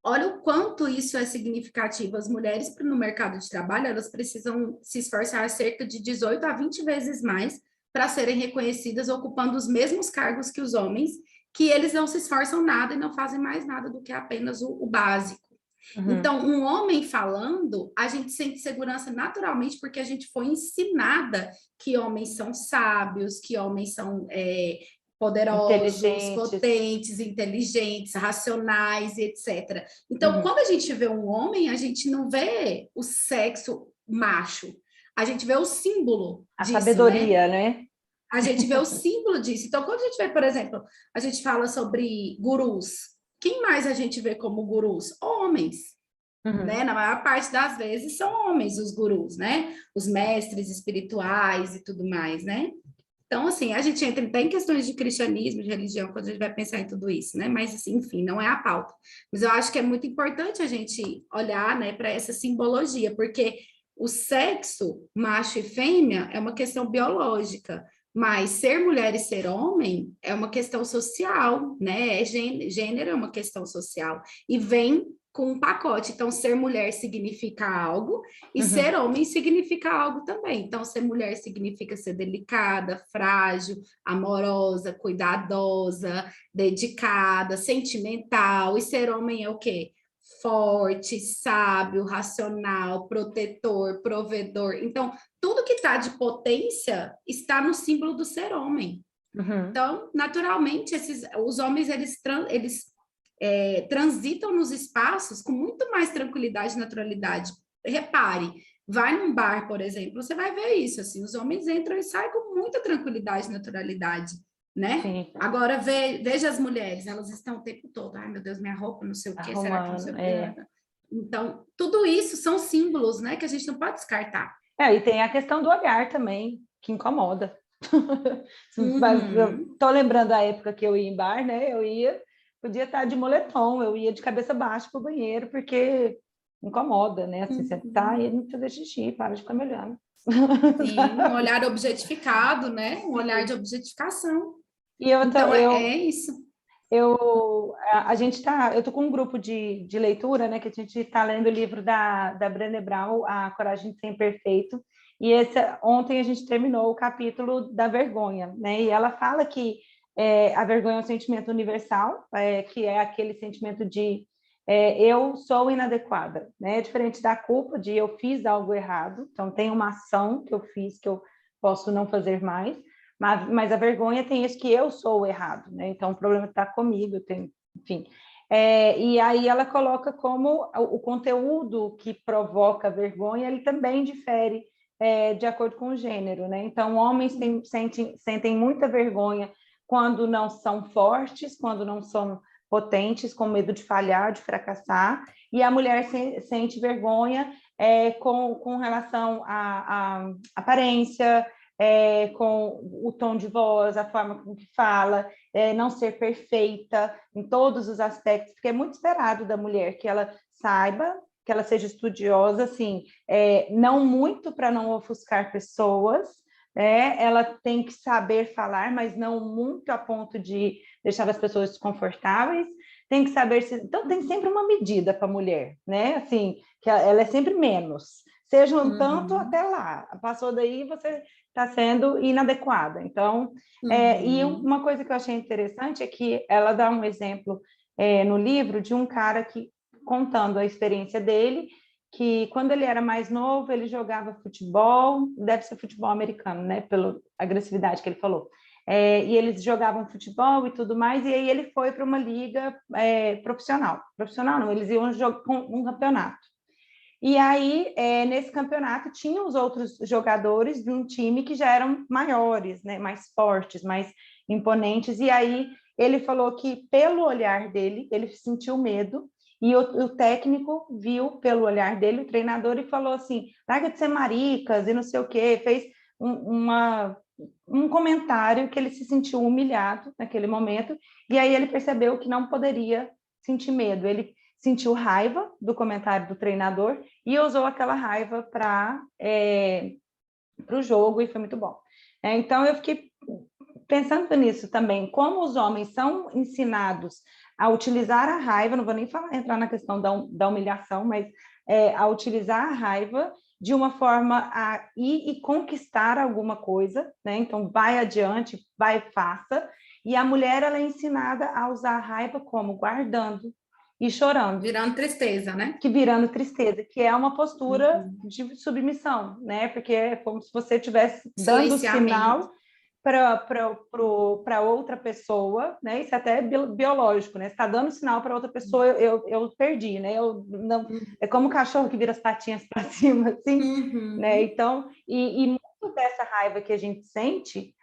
olha o quanto isso é significativo. As mulheres no mercado de trabalho, elas precisam se esforçar cerca de 18 a 20 vezes mais para serem reconhecidas ocupando os mesmos cargos que os homens, que eles não se esforçam nada e não fazem mais nada do que apenas o básico. Uhum. Então, um homem falando, a gente sente segurança naturalmente porque a gente foi ensinada que homens são sábios, que homens são poderosos, Inteligentes. potentes, inteligentes, racionais, etc. Então, Uhum. quando a gente vê um homem, a gente não vê o sexo macho, a gente vê o símbolo A disso, né? sabedoria, né? A gente vê o símbolo disso. Então, quando a gente vê, por exemplo, a gente fala sobre gurus. Quem mais a gente vê como gurus? Homens, Uhum. né? Na maior parte das vezes são homens os gurus, né? Os mestres espirituais e tudo mais, né? Então, assim, a gente entra até em questões de cristianismo, de religião, quando a gente vai pensar em tudo isso, né? Mas, assim, enfim, não é a pauta. Mas eu acho que é muito importante a gente olhar, né, para essa simbologia, porque o sexo, macho e fêmea, é uma questão biológica, mas ser mulher e ser homem é uma questão social, né? Gênero é uma questão social. E vem com um pacote. Então, ser mulher significa algo, e Uhum. ser homem significa algo também. Então, ser mulher significa ser delicada, frágil, amorosa, cuidadosa, dedicada, sentimental. E ser homem é o quê? Forte, sábio, racional, protetor, provedor. Então, tudo que está de potência está no símbolo do ser homem. Uhum. Então, naturalmente, os homens eles transitam nos espaços com muito mais tranquilidade e naturalidade. Repare, vai num bar, por exemplo, você vai ver isso, assim, os homens entram e saem com muita tranquilidade e naturalidade, né? Sim, Agora, veja as mulheres, elas estão o tempo todo, ai meu Deus, minha roupa, não sei o quê, será que não sei arrumando. o quê? É. Então, tudo isso são símbolos, né, que a gente não pode descartar. É, e tem a questão do olhar também, que incomoda. Uhum, Estou lembrando a época que eu ia em bar, né? Podia estar de moletom, eu ia de cabeça baixa para o banheiro, porque incomoda, né? Assim, você tá uhum. indo fazer xixi, para de ficar me olhando. Sim, um olhar objetificado, né? Um olhar de Sim. objetificação. E eu, tô, Então, é isso. a gente tá, eu tô com um grupo de leitura, né? Que a gente está lendo o livro da Brené Brown, A Coragem de Ser Imperfeito. E ontem a gente terminou o capítulo da vergonha, né? E ela fala que a vergonha é um sentimento universal, que é aquele sentimento de eu sou inadequada, né? É diferente da culpa de eu fiz algo errado, então tem uma ação que eu fiz que eu posso não fazer mais, mas a vergonha tem isso que eu sou o errado, né? Então o problema está comigo, enfim. E aí ela coloca como o conteúdo que provoca vergonha, ele também difere de acordo com o gênero, né? Então homens sentem muita vergonha quando não são fortes, quando não são potentes, com medo de falhar, de fracassar, e a mulher sente vergonha com relação à aparência, com o tom de voz, a forma com que fala, não ser perfeita em todos os aspectos, porque é muito esperado da mulher que ela saiba, que ela seja estudiosa, assim, não muito para não ofuscar pessoas, ela tem que saber falar, mas não muito a ponto de deixar as pessoas desconfortáveis, tem que saber se... Então, tem sempre uma medida para a mulher, né? Assim, que ela é sempre menos. Seja um tanto até lá. Passou daí, você está sendo inadequada. Então, e uma coisa que eu achei interessante é que ela dá um exemplo no livro de um cara que, contando a experiência dele, que quando ele era mais novo, ele jogava futebol, deve ser futebol americano, né? Pela agressividade que ele falou. E eles jogavam futebol e tudo mais, e aí ele foi para uma liga profissional. Profissional não, eles iam jogar um campeonato. E aí, nesse campeonato, tinham os outros jogadores de um time que já eram maiores, né? Mais fortes, mais imponentes, e aí ele falou que, pelo olhar dele, ele sentiu medo, e o técnico viu pelo olhar dele, o treinador, e falou assim, larga de ser maricas, e não sei o quê, fez um comentário que ele se sentiu humilhado naquele momento, e aí ele percebeu que não poderia sentir medo, ele sentiu raiva do comentário do treinador e usou aquela raiva para o jogo, e foi muito bom. Então, eu fiquei pensando nisso também, como os homens são ensinados a utilizar a raiva, não vou nem entrar na questão da humilhação, mas a utilizar a raiva de uma forma a ir e conquistar alguma coisa, né? Então, vai adiante, vai e faça. E a mulher, ela é ensinada a usar a raiva como guardando e chorando. Virando tristeza, né? Virando tristeza, que é uma postura de submissão, né? Porque é como se você estivesse dando sinal para outra pessoa, né? Isso até é biológico, né? Você está dando sinal para outra pessoa, eu perdi, né? Eu não, é como o cachorro que vira as patinhas para cima, assim, né? Então, e muito dessa raiva que a gente sente,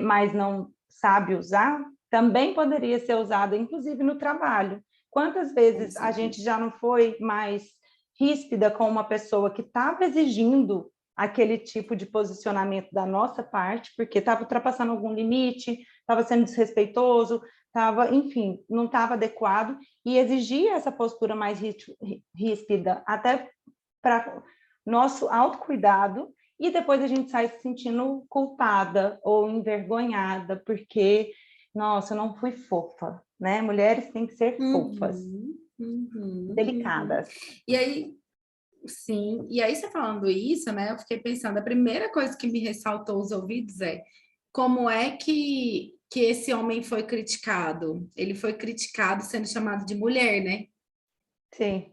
mas não sabe usar, também poderia ser usada, inclusive no trabalho. Quantas vezes a gente já não foi mais ríspida com uma pessoa que estava exigindo aquele tipo de posicionamento da nossa parte, porque estava ultrapassando algum limite, estava sendo desrespeitoso, enfim, não estava adequado, e exigia essa postura mais ríspida, até para nosso autocuidado, e depois a gente sai se sentindo culpada ou envergonhada, porque, nossa, eu não fui fofa, né? Mulheres têm que ser fofas, delicadas. E aí, sim, e aí você falando isso, né, eu fiquei pensando, a primeira coisa que me ressaltou os ouvidos é como é que esse homem foi criticado? Ele foi criticado sendo chamado de mulher, né? Sim.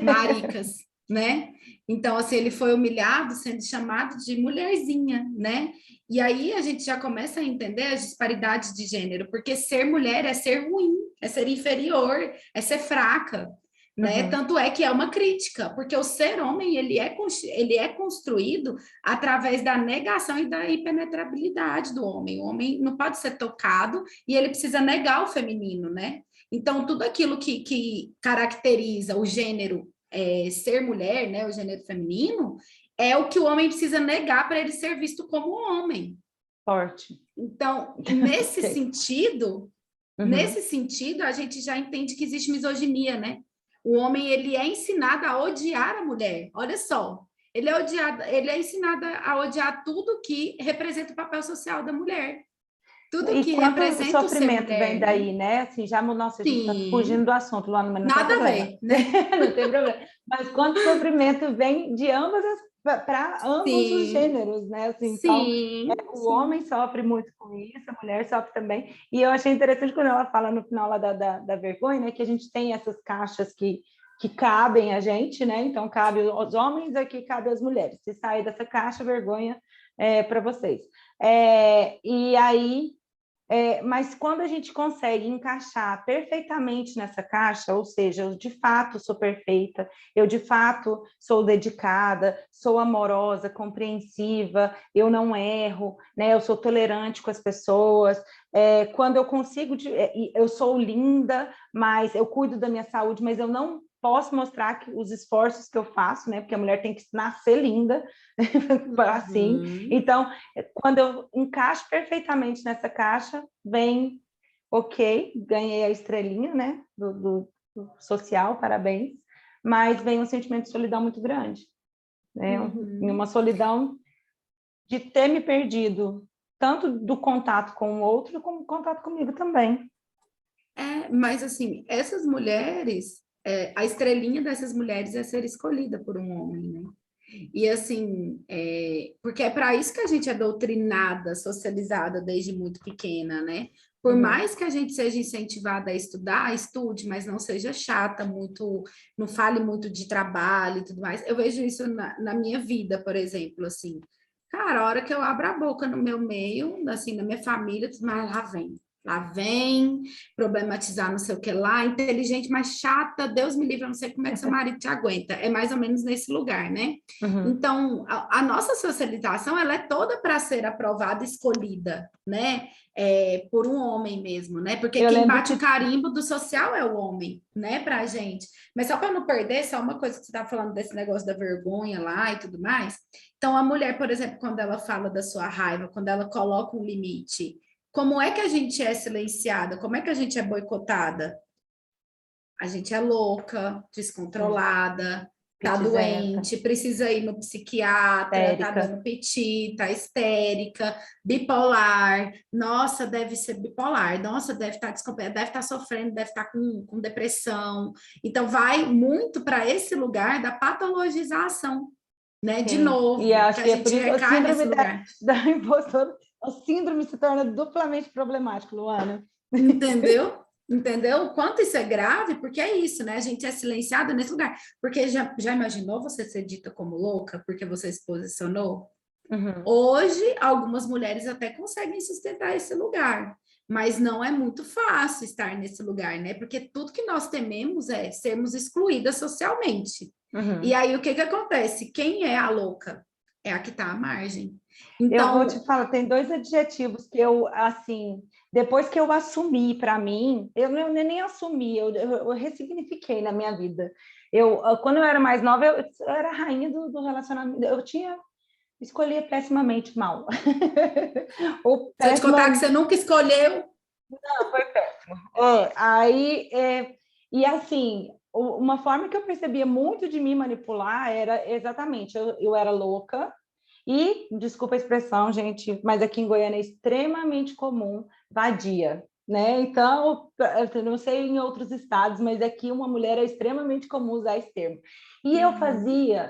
Maricas, né? Então, assim, ele foi humilhado sendo chamado de mulherzinha, né? E aí a gente já começa a entender as disparidades de gênero, porque ser mulher é ser ruim, é ser inferior, é ser fraca, né? Tanto é que é uma crítica, porque o ser homem, ele é construído através da negação e da impenetrabilidade do homem. O homem não pode ser tocado e ele precisa negar o feminino, né? Então, tudo aquilo que caracteriza o gênero ser mulher, né, o gênero feminino, é o que o homem precisa negar para ele ser visto como homem. Forte. Então, nesse sentido, a gente já entende que existe misoginia, né? O homem, ele é ensinado a odiar a mulher. Olha só, ele é ensinado a odiar tudo que representa o papel social da mulher. Tudo que representa o sofrimento ser mulher, vem daí, né? Assim, nossa, a gente está fugindo do assunto, Luana, mas não nada tem problema. a ver, né? Não tem problema. Mas quanto sofrimento vem de ambas para ambos os Sim, gêneros, né? Assim, então, sim, o sim. homem sofre muito com isso, a mulher sofre também. E eu achei interessante quando ela fala no final lá da vergonha, né? Que a gente tem essas caixas que cabem a gente, né? Então, cabe os homens, aqui cabe as mulheres. Se sair dessa caixa, vergonha para vocês. E aí, mas quando a gente consegue encaixar perfeitamente nessa caixa, ou seja, eu de fato sou perfeita, eu de fato sou dedicada, sou amorosa, compreensiva, eu não erro, né? Eu sou tolerante com as pessoas. Quando eu consigo, eu sou linda, mas eu cuido da minha saúde, mas eu não posso mostrar os esforços que eu faço, né? Porque a mulher tem que nascer linda, assim. Uhum. Então, quando eu encaixo perfeitamente nessa caixa, vem, ok, ganhei a estrelinha, né, do social, parabéns, mas vem um sentimento de solidão muito grande, né, uma Uhum. solidão de ter me perdido, tanto do contato com o outro, como contato comigo também. Mas assim, essas mulheres, a estrelinha dessas mulheres é ser escolhida por um homem, né? E assim, porque é para isso que a gente é doutrinada, socializada desde muito pequena, né? Por Uhum. mais que a gente seja incentivada a estudar, estude, mas não seja chata, muito, não fale muito de trabalho e tudo mais. Eu vejo isso na minha vida, por exemplo, assim. Cara, a hora que eu abro a boca no meu meio, assim, na minha família, tudo mais, lá vem, problematizar não sei o que lá, inteligente, mas chata, Deus me livre, eu não sei como é que seu marido te aguenta. É mais ou menos nesse lugar, né? Uhum. Então, a nossa socialização, ela é toda para ser aprovada, escolhida, né? Por um homem mesmo, né? Porque Eu quem lembro bate o que carimbo do social é o homem, né? Pra gente. Mas só para não perder, só uma coisa que você estava falando desse negócio da vergonha lá e tudo mais. Então, a mulher, por exemplo, quando ela fala da sua raiva, quando ela coloca um limite, como é que a gente é silenciada? Como é que a gente é boicotada? A gente é louca, descontrolada, tá pitizenta, doente, precisa ir no psiquiatra, tá histérica. dando piti, tá histérica, bipolar. Nossa, deve ser bipolar. Nossa, deve estar deve estar sofrendo, deve estar com depressão. Então, vai muito para esse lugar da patologização, né? De Sim, e novo, que acho a que é por gente isso a recai nesse síndrome lugar. da impostora, a síndrome se torna duplamente problemático, Luana. Entendeu? Entendeu? O quanto isso é grave, porque é isso, né? A gente é silenciado nesse lugar. Porque já imaginou você ser dita como louca porque você se posicionou? Uhum. Hoje, algumas mulheres até conseguem sustentar esse lugar, mas não é muito fácil estar nesse lugar, né? Porque tudo que nós tememos é sermos excluídas socialmente. E Uhum. aí, o que que acontece? Quem é a louca? É a que está à margem. Eu vou te Então, falar, tem dois adjetivos que eu, assim, depois que eu assumi para mim, eu nem assumi, eu ressignifiquei na minha vida. Quando eu era mais nova, eu era a rainha do relacionamento, escolhia pessimamente mal. Ou se eu te péssima, contar que você nunca escolheu. foi péssimo. E assim, uma forma que eu percebia muito de me manipular era exatamente, eu era louca, e, desculpa a expressão, gente, mas aqui em Goiânia é extremamente comum, vadia, né? Então, eu não sei em outros estados, mas aqui uma mulher é extremamente comum usar esse termo. E Uhum.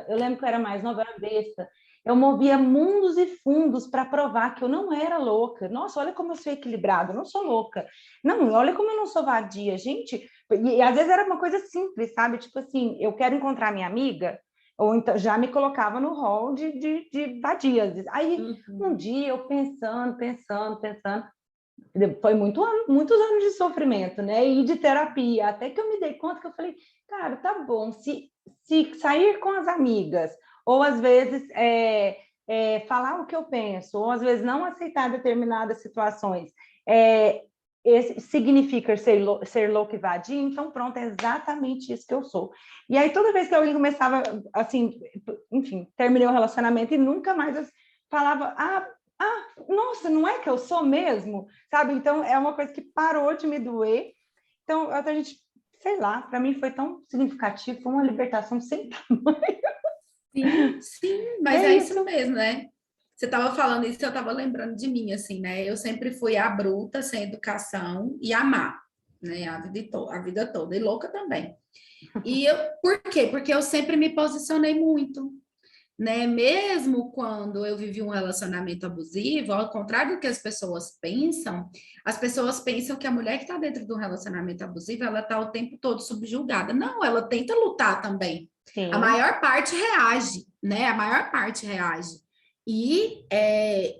eu lembro que eu era mais nova, eu era besta, eu movia mundos e fundos para provar que eu não era louca. Nossa, olha como eu sou equilibrada, eu não sou louca. Não, olha como eu não sou vadia, gente. E às vezes era uma coisa simples, sabe? Tipo assim, eu quero encontrar minha amiga, ou então já me colocava no rol de vadias. Aí, um Uhum. dia, eu pensando, foi muitos anos de sofrimento, né? E de terapia, até que eu me dei conta que eu falei, cara, tá bom, se sair com as amigas, ou às vezes falar o que eu penso, ou às vezes não aceitar determinadas situações, significa ser louco e vadio, então pronto, é exatamente isso que eu sou. E aí, toda vez que alguém começava, assim, enfim, terminei o relacionamento e nunca mais eu falava, nossa, não é que eu sou mesmo? Sabe? Então, é uma coisa que parou de me doer. Então, a gente, sei lá, para mim foi tão significativo, foi uma libertação sem tamanho. Sim, sim, E mas é é isso isso. mesmo, né? Você estava falando isso, eu estava lembrando de mim, assim, né? Eu sempre fui a bruta, sem educação e amar, né? A vida toda, e louca também. Por quê? Porque eu sempre me posicionei muito. né? Mesmo quando eu vivi um relacionamento abusivo, ao contrário do que as pessoas pensam que a mulher que está dentro de um relacionamento abusivo, ela está o tempo todo subjugada. Não, ela tenta lutar também. A Sim. maior parte reage, né? A maior parte reage. E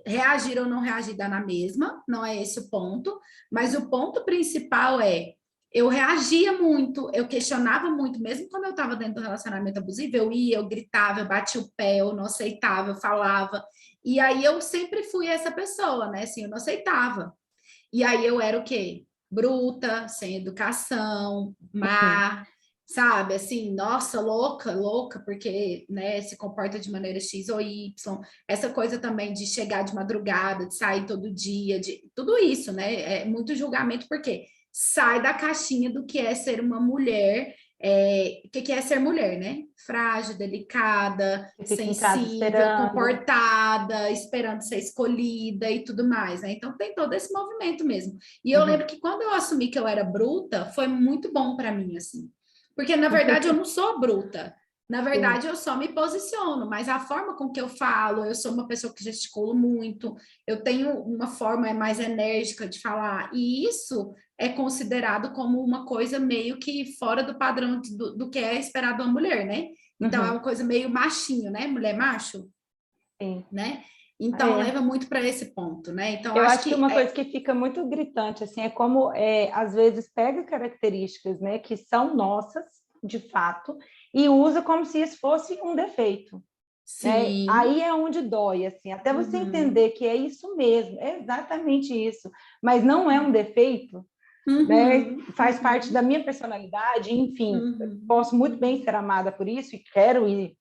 reagir ou não reagir dá na mesma, não é esse o ponto, mas o ponto principal é eu reagia muito, eu questionava muito, mesmo quando eu estava dentro do relacionamento abusivo, eu ia, eu gritava, eu batia o pé, eu não aceitava, eu falava. E aí eu sempre fui essa pessoa, né? Assim, eu não aceitava. E aí eu era o quê? Bruta, sem educação, Uhum. má, sabe? Assim, nossa, louca, louca, porque, né, se comporta de maneira X ou Y. Essa coisa também de chegar de madrugada, de sair todo dia, de tudo isso, né? É muito julgamento, porque sai da caixinha do que é ser uma mulher, o que é ser mulher, né? Frágil, delicada, Que fica em casa sensível, esperando. comportada, esperando ser escolhida e tudo mais, né? Então tem todo esse movimento mesmo. E eu Uhum. lembro que quando eu assumi que eu era bruta, foi muito bom para mim, assim. Porque na verdade eu não sou bruta. Na Sim. verdade, eu só me posiciono, mas a forma com que eu falo, eu sou uma pessoa que gesticulo muito, eu tenho uma forma mais enérgica de falar, e isso é considerado como uma coisa meio que fora do padrão do que é esperado uma mulher, né? Então é Uhum. uma coisa meio machinho, né? Mulher macho, Sim. né? Então É. leva muito para esse ponto, né? Então Eu acho acho que que uma coisa que fica muito gritante assim é como às vezes pega características, né, que são nossas de fato e usa como se isso fosse um defeito, né? sim, Aí é onde dói assim, até você uhum, entender que é isso mesmo, é exatamente isso, mas não é um defeito, né? uhum, Faz parte da uhum, minha personalidade, enfim, uhum, posso muito bem ser amada por isso e quero e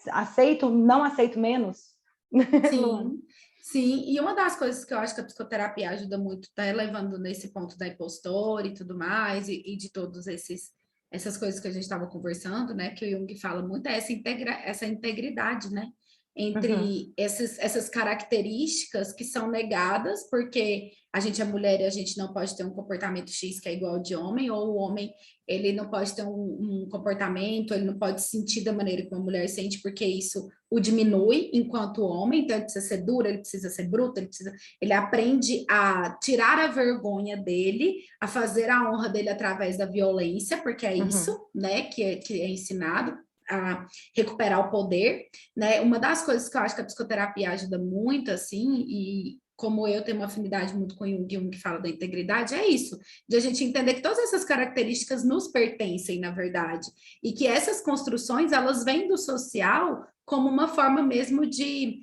aceito, não aceito menos, Luana. sim, sim. E uma das coisas que eu acho que a psicoterapia ajuda muito, tá levando nesse ponto da impostora e tudo mais, e de todos essas coisas que a gente estava conversando, né? Que o Jung fala muito, é essa integridade, né? Uhum, Entre essas características que são negadas, porque a gente é mulher e a gente não pode ter um comportamento X que é igual ao de homem, ou o homem ele não pode ter um comportamento, ele não pode sentir da maneira que uma mulher sente, porque isso o diminui enquanto homem, então ele precisa ser duro, ele precisa ser bruto, ele aprende a tirar a vergonha dele, a fazer a honra dele através da violência, porque é isso, uhum, né, que é ensinado a recuperar o poder, né? Uma das coisas que eu acho que a psicoterapia ajuda muito, assim, e como eu tenho uma afinidade muito com Jung que fala da integridade, é isso, de a gente entender que todas essas características nos pertencem, na verdade, e que essas construções, elas vêm do social como uma forma mesmo de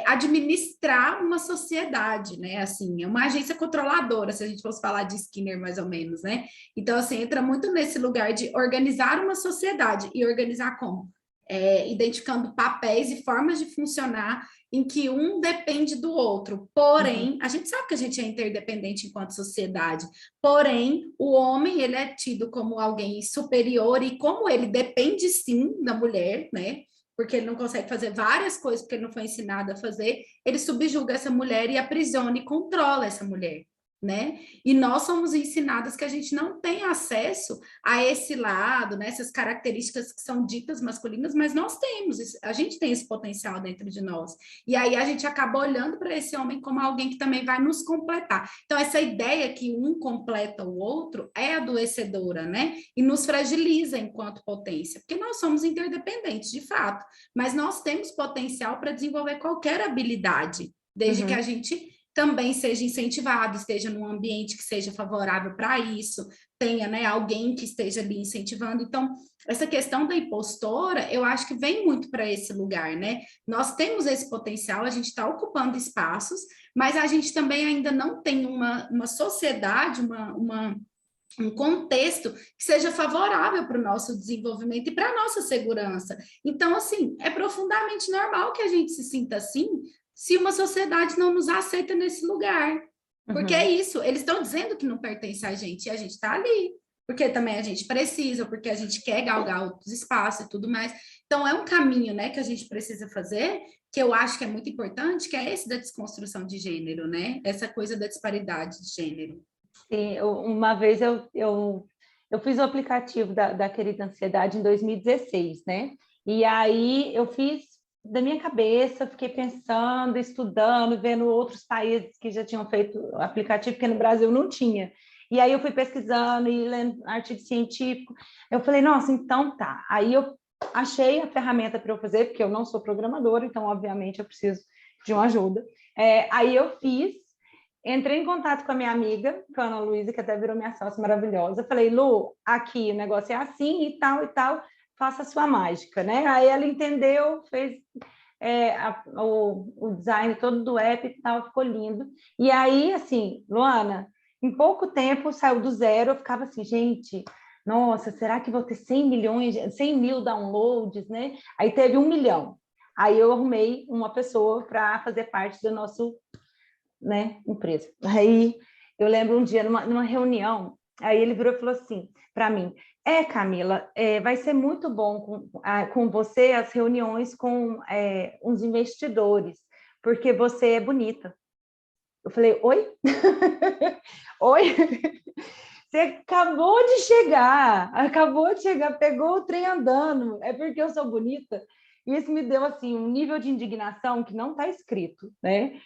administrar uma sociedade, né? Assim, é uma agência controladora, se a gente fosse falar de Skinner, mais ou menos, né? Então, assim, entra muito nesse lugar de organizar uma sociedade. E organizar como? Identificando papéis e formas de funcionar em que um depende do outro. uhum, Porém, a gente sabe que a gente é interdependente enquanto sociedade. Porém, o homem, ele é tido como alguém superior e como ele depende sim da mulher, né? Porque ele não consegue fazer várias coisas porque ele não foi ensinado a fazer, ele subjuga essa mulher e aprisiona e controla essa mulher, né? E nós somos ensinadas que a gente não tem acesso a esse lado, né? Essas características que são ditas masculinas, mas nós temos, a gente tem esse potencial dentro de nós. E aí a gente acaba olhando para esse homem como alguém que também vai nos completar. Então, essa ideia que um completa o outro é adoecedora, né? E nos fragiliza enquanto potência, porque nós somos interdependentes, de fato, mas nós temos potencial para desenvolver qualquer habilidade, desde que a uhum. gente também seja incentivado, esteja num ambiente que seja favorável para isso, tenha, né, alguém que esteja ali incentivando. Então, essa questão da impostora, eu acho que vem muito para esse lugar, né? Nós temos esse potencial, a gente está ocupando espaços, mas a gente também ainda não tem uma sociedade, um contexto que seja favorável para o nosso desenvolvimento e para a nossa segurança. Então, assim, é profundamente normal que a gente se sinta assim se uma sociedade não nos aceita nesse lugar. Porque é Uhum. isso, eles estão dizendo que não pertence a gente e a gente está ali. Porque também a gente precisa, porque a gente quer galgar outros espaços e tudo mais. Então, é um caminho, né, que a gente precisa fazer, que eu acho que é muito importante, que é esse da desconstrução de gênero, né? Essa coisa da disparidade de gênero. Sim, uma vez eu fiz o aplicativo da Querida Ansiedade em 2016, né? E aí eu fiz da minha cabeça, fiquei pensando, estudando, vendo outros países que já tinham feito aplicativo, porque no Brasil não tinha. E aí eu fui pesquisando e lendo artigo científico. Eu falei, nossa, então tá. Aí eu achei a ferramenta para eu fazer, porque eu não sou programadora, então, obviamente, eu preciso de uma ajuda. Aí eu fiz, entrei em contato com a minha amiga, com a Ana Luísa, que até virou minha sócia maravilhosa. Falei, Lu, aqui o negócio é assim e tal, faça a sua mágica, né? Aí ela entendeu, fez o design todo do app e tal, ficou lindo. E aí, assim, Luana, em pouco tempo saiu do zero, eu ficava assim, gente, nossa, será que vou ter 100 milhões, 100 mil downloads, né? Aí teve 1 milhão. Aí eu arrumei uma pessoa para fazer parte do nosso, né, empresa. Aí eu lembro um dia, numa reunião, aí ele virou e falou assim para mim, Camila, vai ser muito bom com você as reuniões com uns investidores, porque você é bonita. Eu falei, oi? Oi? Você acabou de chegar, pegou o trem andando, é porque eu sou bonita? Isso me deu assim um nível de indignação que não está escrito, né?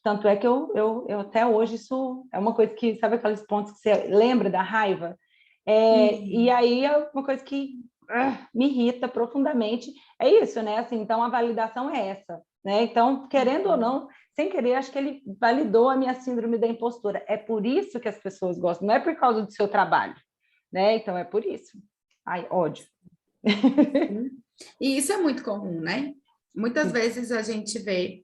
Tanto é que eu até hoje isso é uma coisa que, sabe aqueles pontos que você lembra da raiva? E aí é uma coisa que me irrita profundamente. É isso, né? Assim, então a validação é essa, né? Então, querendo ou não, sem querer, acho que ele validou a minha síndrome da impostora. É por isso que as pessoas gostam, não é por causa do seu trabalho, né? Então é por isso. Ai, ódio. E isso é muito comum, né? Muitas vezes a gente vê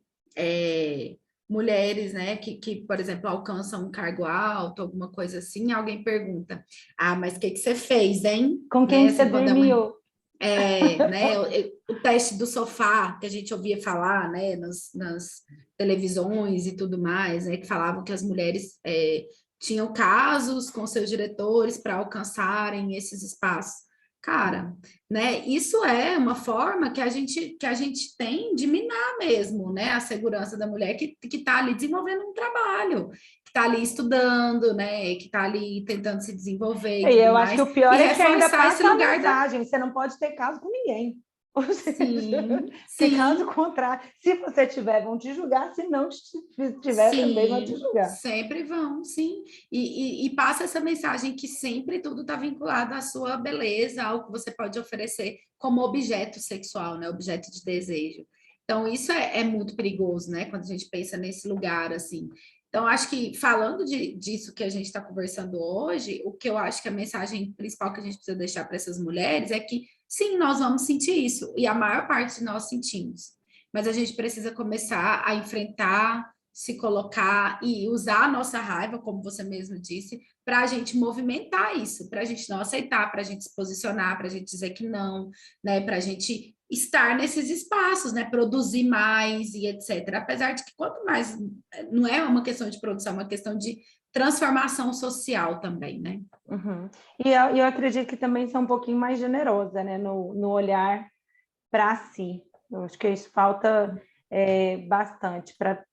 mulheres, né, por exemplo, alcançam um cargo alto, alguma coisa assim, e alguém pergunta, mas o que você fez, hein? Com quem Né? você Assim, quando é uma, dormiu? né, o teste do sofá, que a gente ouvia falar, né, nas televisões e tudo mais, né, que falavam que as mulheres tinham casos com seus diretores para alcançarem esses espaços. Cara, né, isso é uma forma que a gente tem de minar mesmo, né, a segurança da mulher que está ali desenvolvendo um trabalho, que está ali estudando, né, que está ali tentando se desenvolver e E tudo eu acho que mais, o pior e é que ainda reforçar esse passa a lugar da. mensagem: você não pode ter caso com ninguém. Ou seja, Sim, que caso sim, contrário, se você tiver, vão te julgar, se não tiver, também vão te sim, julgar. sempre vão, sim. E passa essa mensagem que sempre tudo está vinculado à sua beleza, ao que você pode oferecer como objeto sexual, né? Objeto de desejo. Então, isso é muito perigoso, né? Quando a gente pensa nesse lugar, assim. Então, acho que falando disso que a gente está conversando hoje, o que eu acho que a mensagem principal que a gente precisa deixar para essas mulheres é que, sim, nós vamos sentir isso, e a maior parte de nós sentimos. Mas a gente precisa começar a enfrentar, se colocar e usar a nossa raiva, como você mesmo disse, para a gente movimentar isso, para a gente não aceitar, para a gente se posicionar, para a gente dizer que não, né? Para a gente estar nesses espaços, né? Produzir mais e etc. Apesar de que quanto mais, não é uma questão de produção, é uma questão de transformação social também, né? Uhum. E eu acredito que também são um pouquinho mais generosa, né, no olhar para si. Eu acho que isso falta bastante para,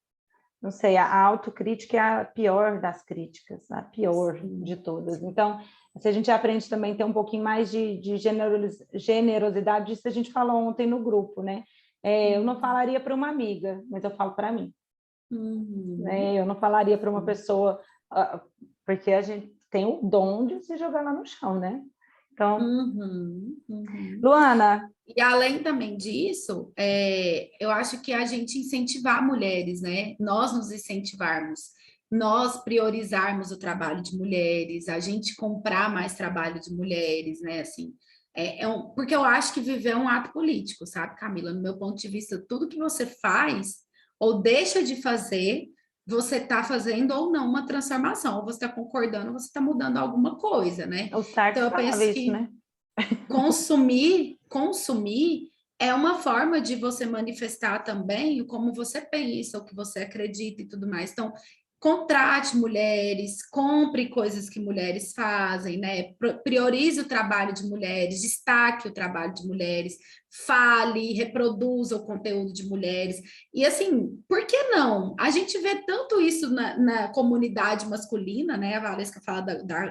não sei, a autocrítica é a pior das críticas, a pior de todas. Então, se a gente aprende também a ter um pouquinho mais de generosidade, isso a gente falou ontem no grupo, né? Eu não falaria para uma amiga, mas eu falo para mim. Né? Eu não falaria para uma pessoa, porque a gente tem o dom de se jogar lá no chão, né? Então, Luana, E além também disso, eu acho que a gente incentivar mulheres, né? Nós nos incentivarmos, nós priorizarmos o trabalho de mulheres, a gente comprar mais trabalho de mulheres, né? Assim, porque eu acho que viver é um ato político, sabe, Camila? No meu ponto de vista, tudo que você faz ou deixa de fazer, você está fazendo ou não uma transformação, ou você está concordando, ou você está mudando alguma coisa, né? o Sartre Então, eu falava penso isso, que né? consumir é uma forma de você manifestar também como você pensa, o que você acredita e tudo mais. Então, contrate mulheres, compre coisas que mulheres fazem, né? Priorize o trabalho de mulheres, destaque o trabalho de mulheres, fale, reproduza o conteúdo de mulheres. E assim, por que não? A gente vê tanto isso na comunidade masculina, né? A Valesca fala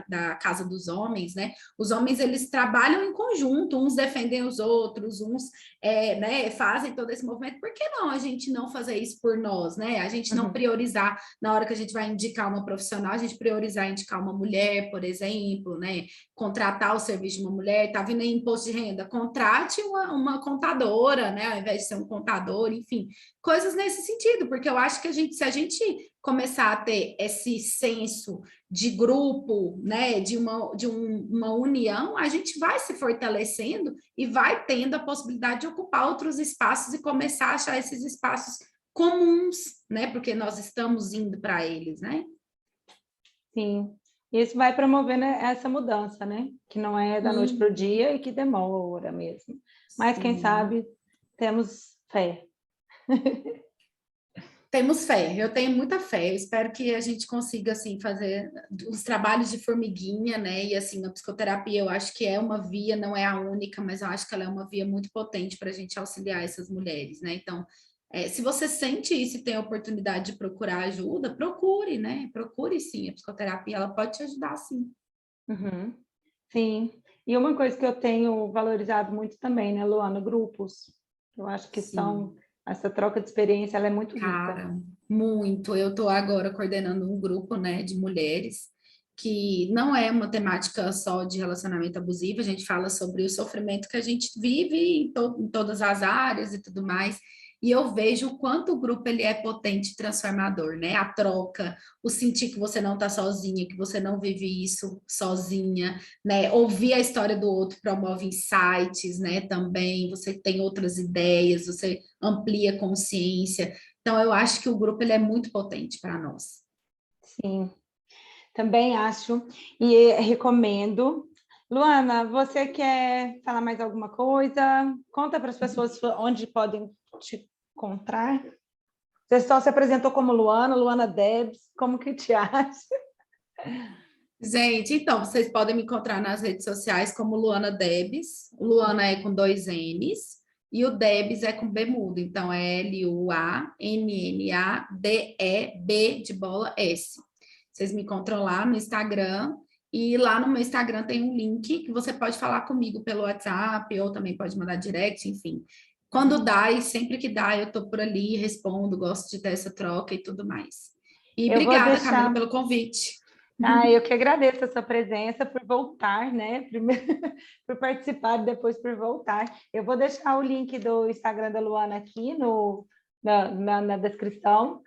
da casa dos homens, né? Os homens, eles trabalham em conjunto, uns defendem os outros, uns né, fazem todo esse movimento. Por que não a gente não fazer isso por nós, né? A gente não priorizar, na hora que a gente vai indicar uma profissional, a gente priorizar indicar uma mulher, por exemplo, né? Contratar o serviço de uma mulher, tá vindo aí imposto de renda, contrate uma contadora, né, ao invés de ser um contador, enfim, coisas nesse sentido, porque eu acho que se a gente começar a ter esse senso de grupo, né, de uma união, a gente vai se fortalecendo e vai tendo a possibilidade de ocupar outros espaços e começar a achar esses espaços comuns, né, porque nós estamos indo para eles, né? Sim. Isso vai promovendo essa mudança, né? Que não é da noite para o dia e que demora mesmo. Mas quem sabe temos fé. Temos fé, eu tenho muita fé. Eu espero que a gente consiga assim fazer os trabalhos de formiguinha, né? E assim, a psicoterapia eu acho que é uma via, não é a única, mas eu acho que ela é uma via muito potente para a gente auxiliar essas mulheres, né? Então, se você sente isso e tem a oportunidade de procurar ajuda, procure, né? Procure sim, a psicoterapia ela pode te ajudar sim. Uhum. Sim. E uma coisa que eu tenho valorizado muito também, né, Luana, grupos. Eu acho que Sim. essa troca de experiência, ela é muito rica. Cara, muito. Eu estou agora coordenando um grupo, né, de mulheres que não é uma temática só de relacionamento abusivo, a gente fala sobre o sofrimento que a gente vive em todas as áreas e tudo mais. E eu vejo o quanto o grupo ele é potente e transformador, né? A troca, o sentir que você não está sozinha, que você não vive isso sozinha, né? Ouvir a história do outro promove insights, né? Também você tem outras ideias, você amplia a consciência. Então, eu acho que o grupo ele é muito potente para nós. Sim, também acho e recomendo. Luana, você quer falar mais alguma coisa? Conta para as pessoas onde podem te encontrar. Você só se apresentou como Luana, Luana Debs, como que te acha? Gente, então, vocês podem me encontrar nas redes sociais como Luana Debs. Luana é com 2 N's e o Debs é com B mudo. Então, é Luannadeb de bola S. Vocês me encontram lá no Instagram. E lá no meu Instagram tem um link que você pode falar comigo pelo WhatsApp ou também pode mandar direct, enfim. Quando dá e sempre que dá, eu tô por ali, respondo, gosto de ter essa troca e tudo mais. E Eu vou obrigada, Camila, deixar. pelo convite. Eu que agradeço a sua presença por voltar, né? Primeiro por participar e depois por voltar. Eu vou deixar o link do Instagram da Luana aqui na descrição.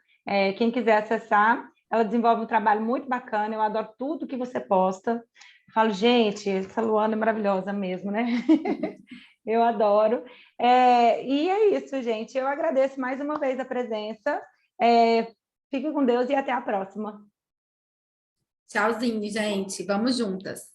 Quem quiser acessar, ela desenvolve um trabalho muito bacana. Eu adoro tudo que você posta. Eu falo, gente, essa Luana é maravilhosa mesmo, né? Eu adoro. E é isso, gente. Eu agradeço mais uma vez a presença. Fique com Deus e até a próxima. Tchauzinho, gente. Vamos juntas.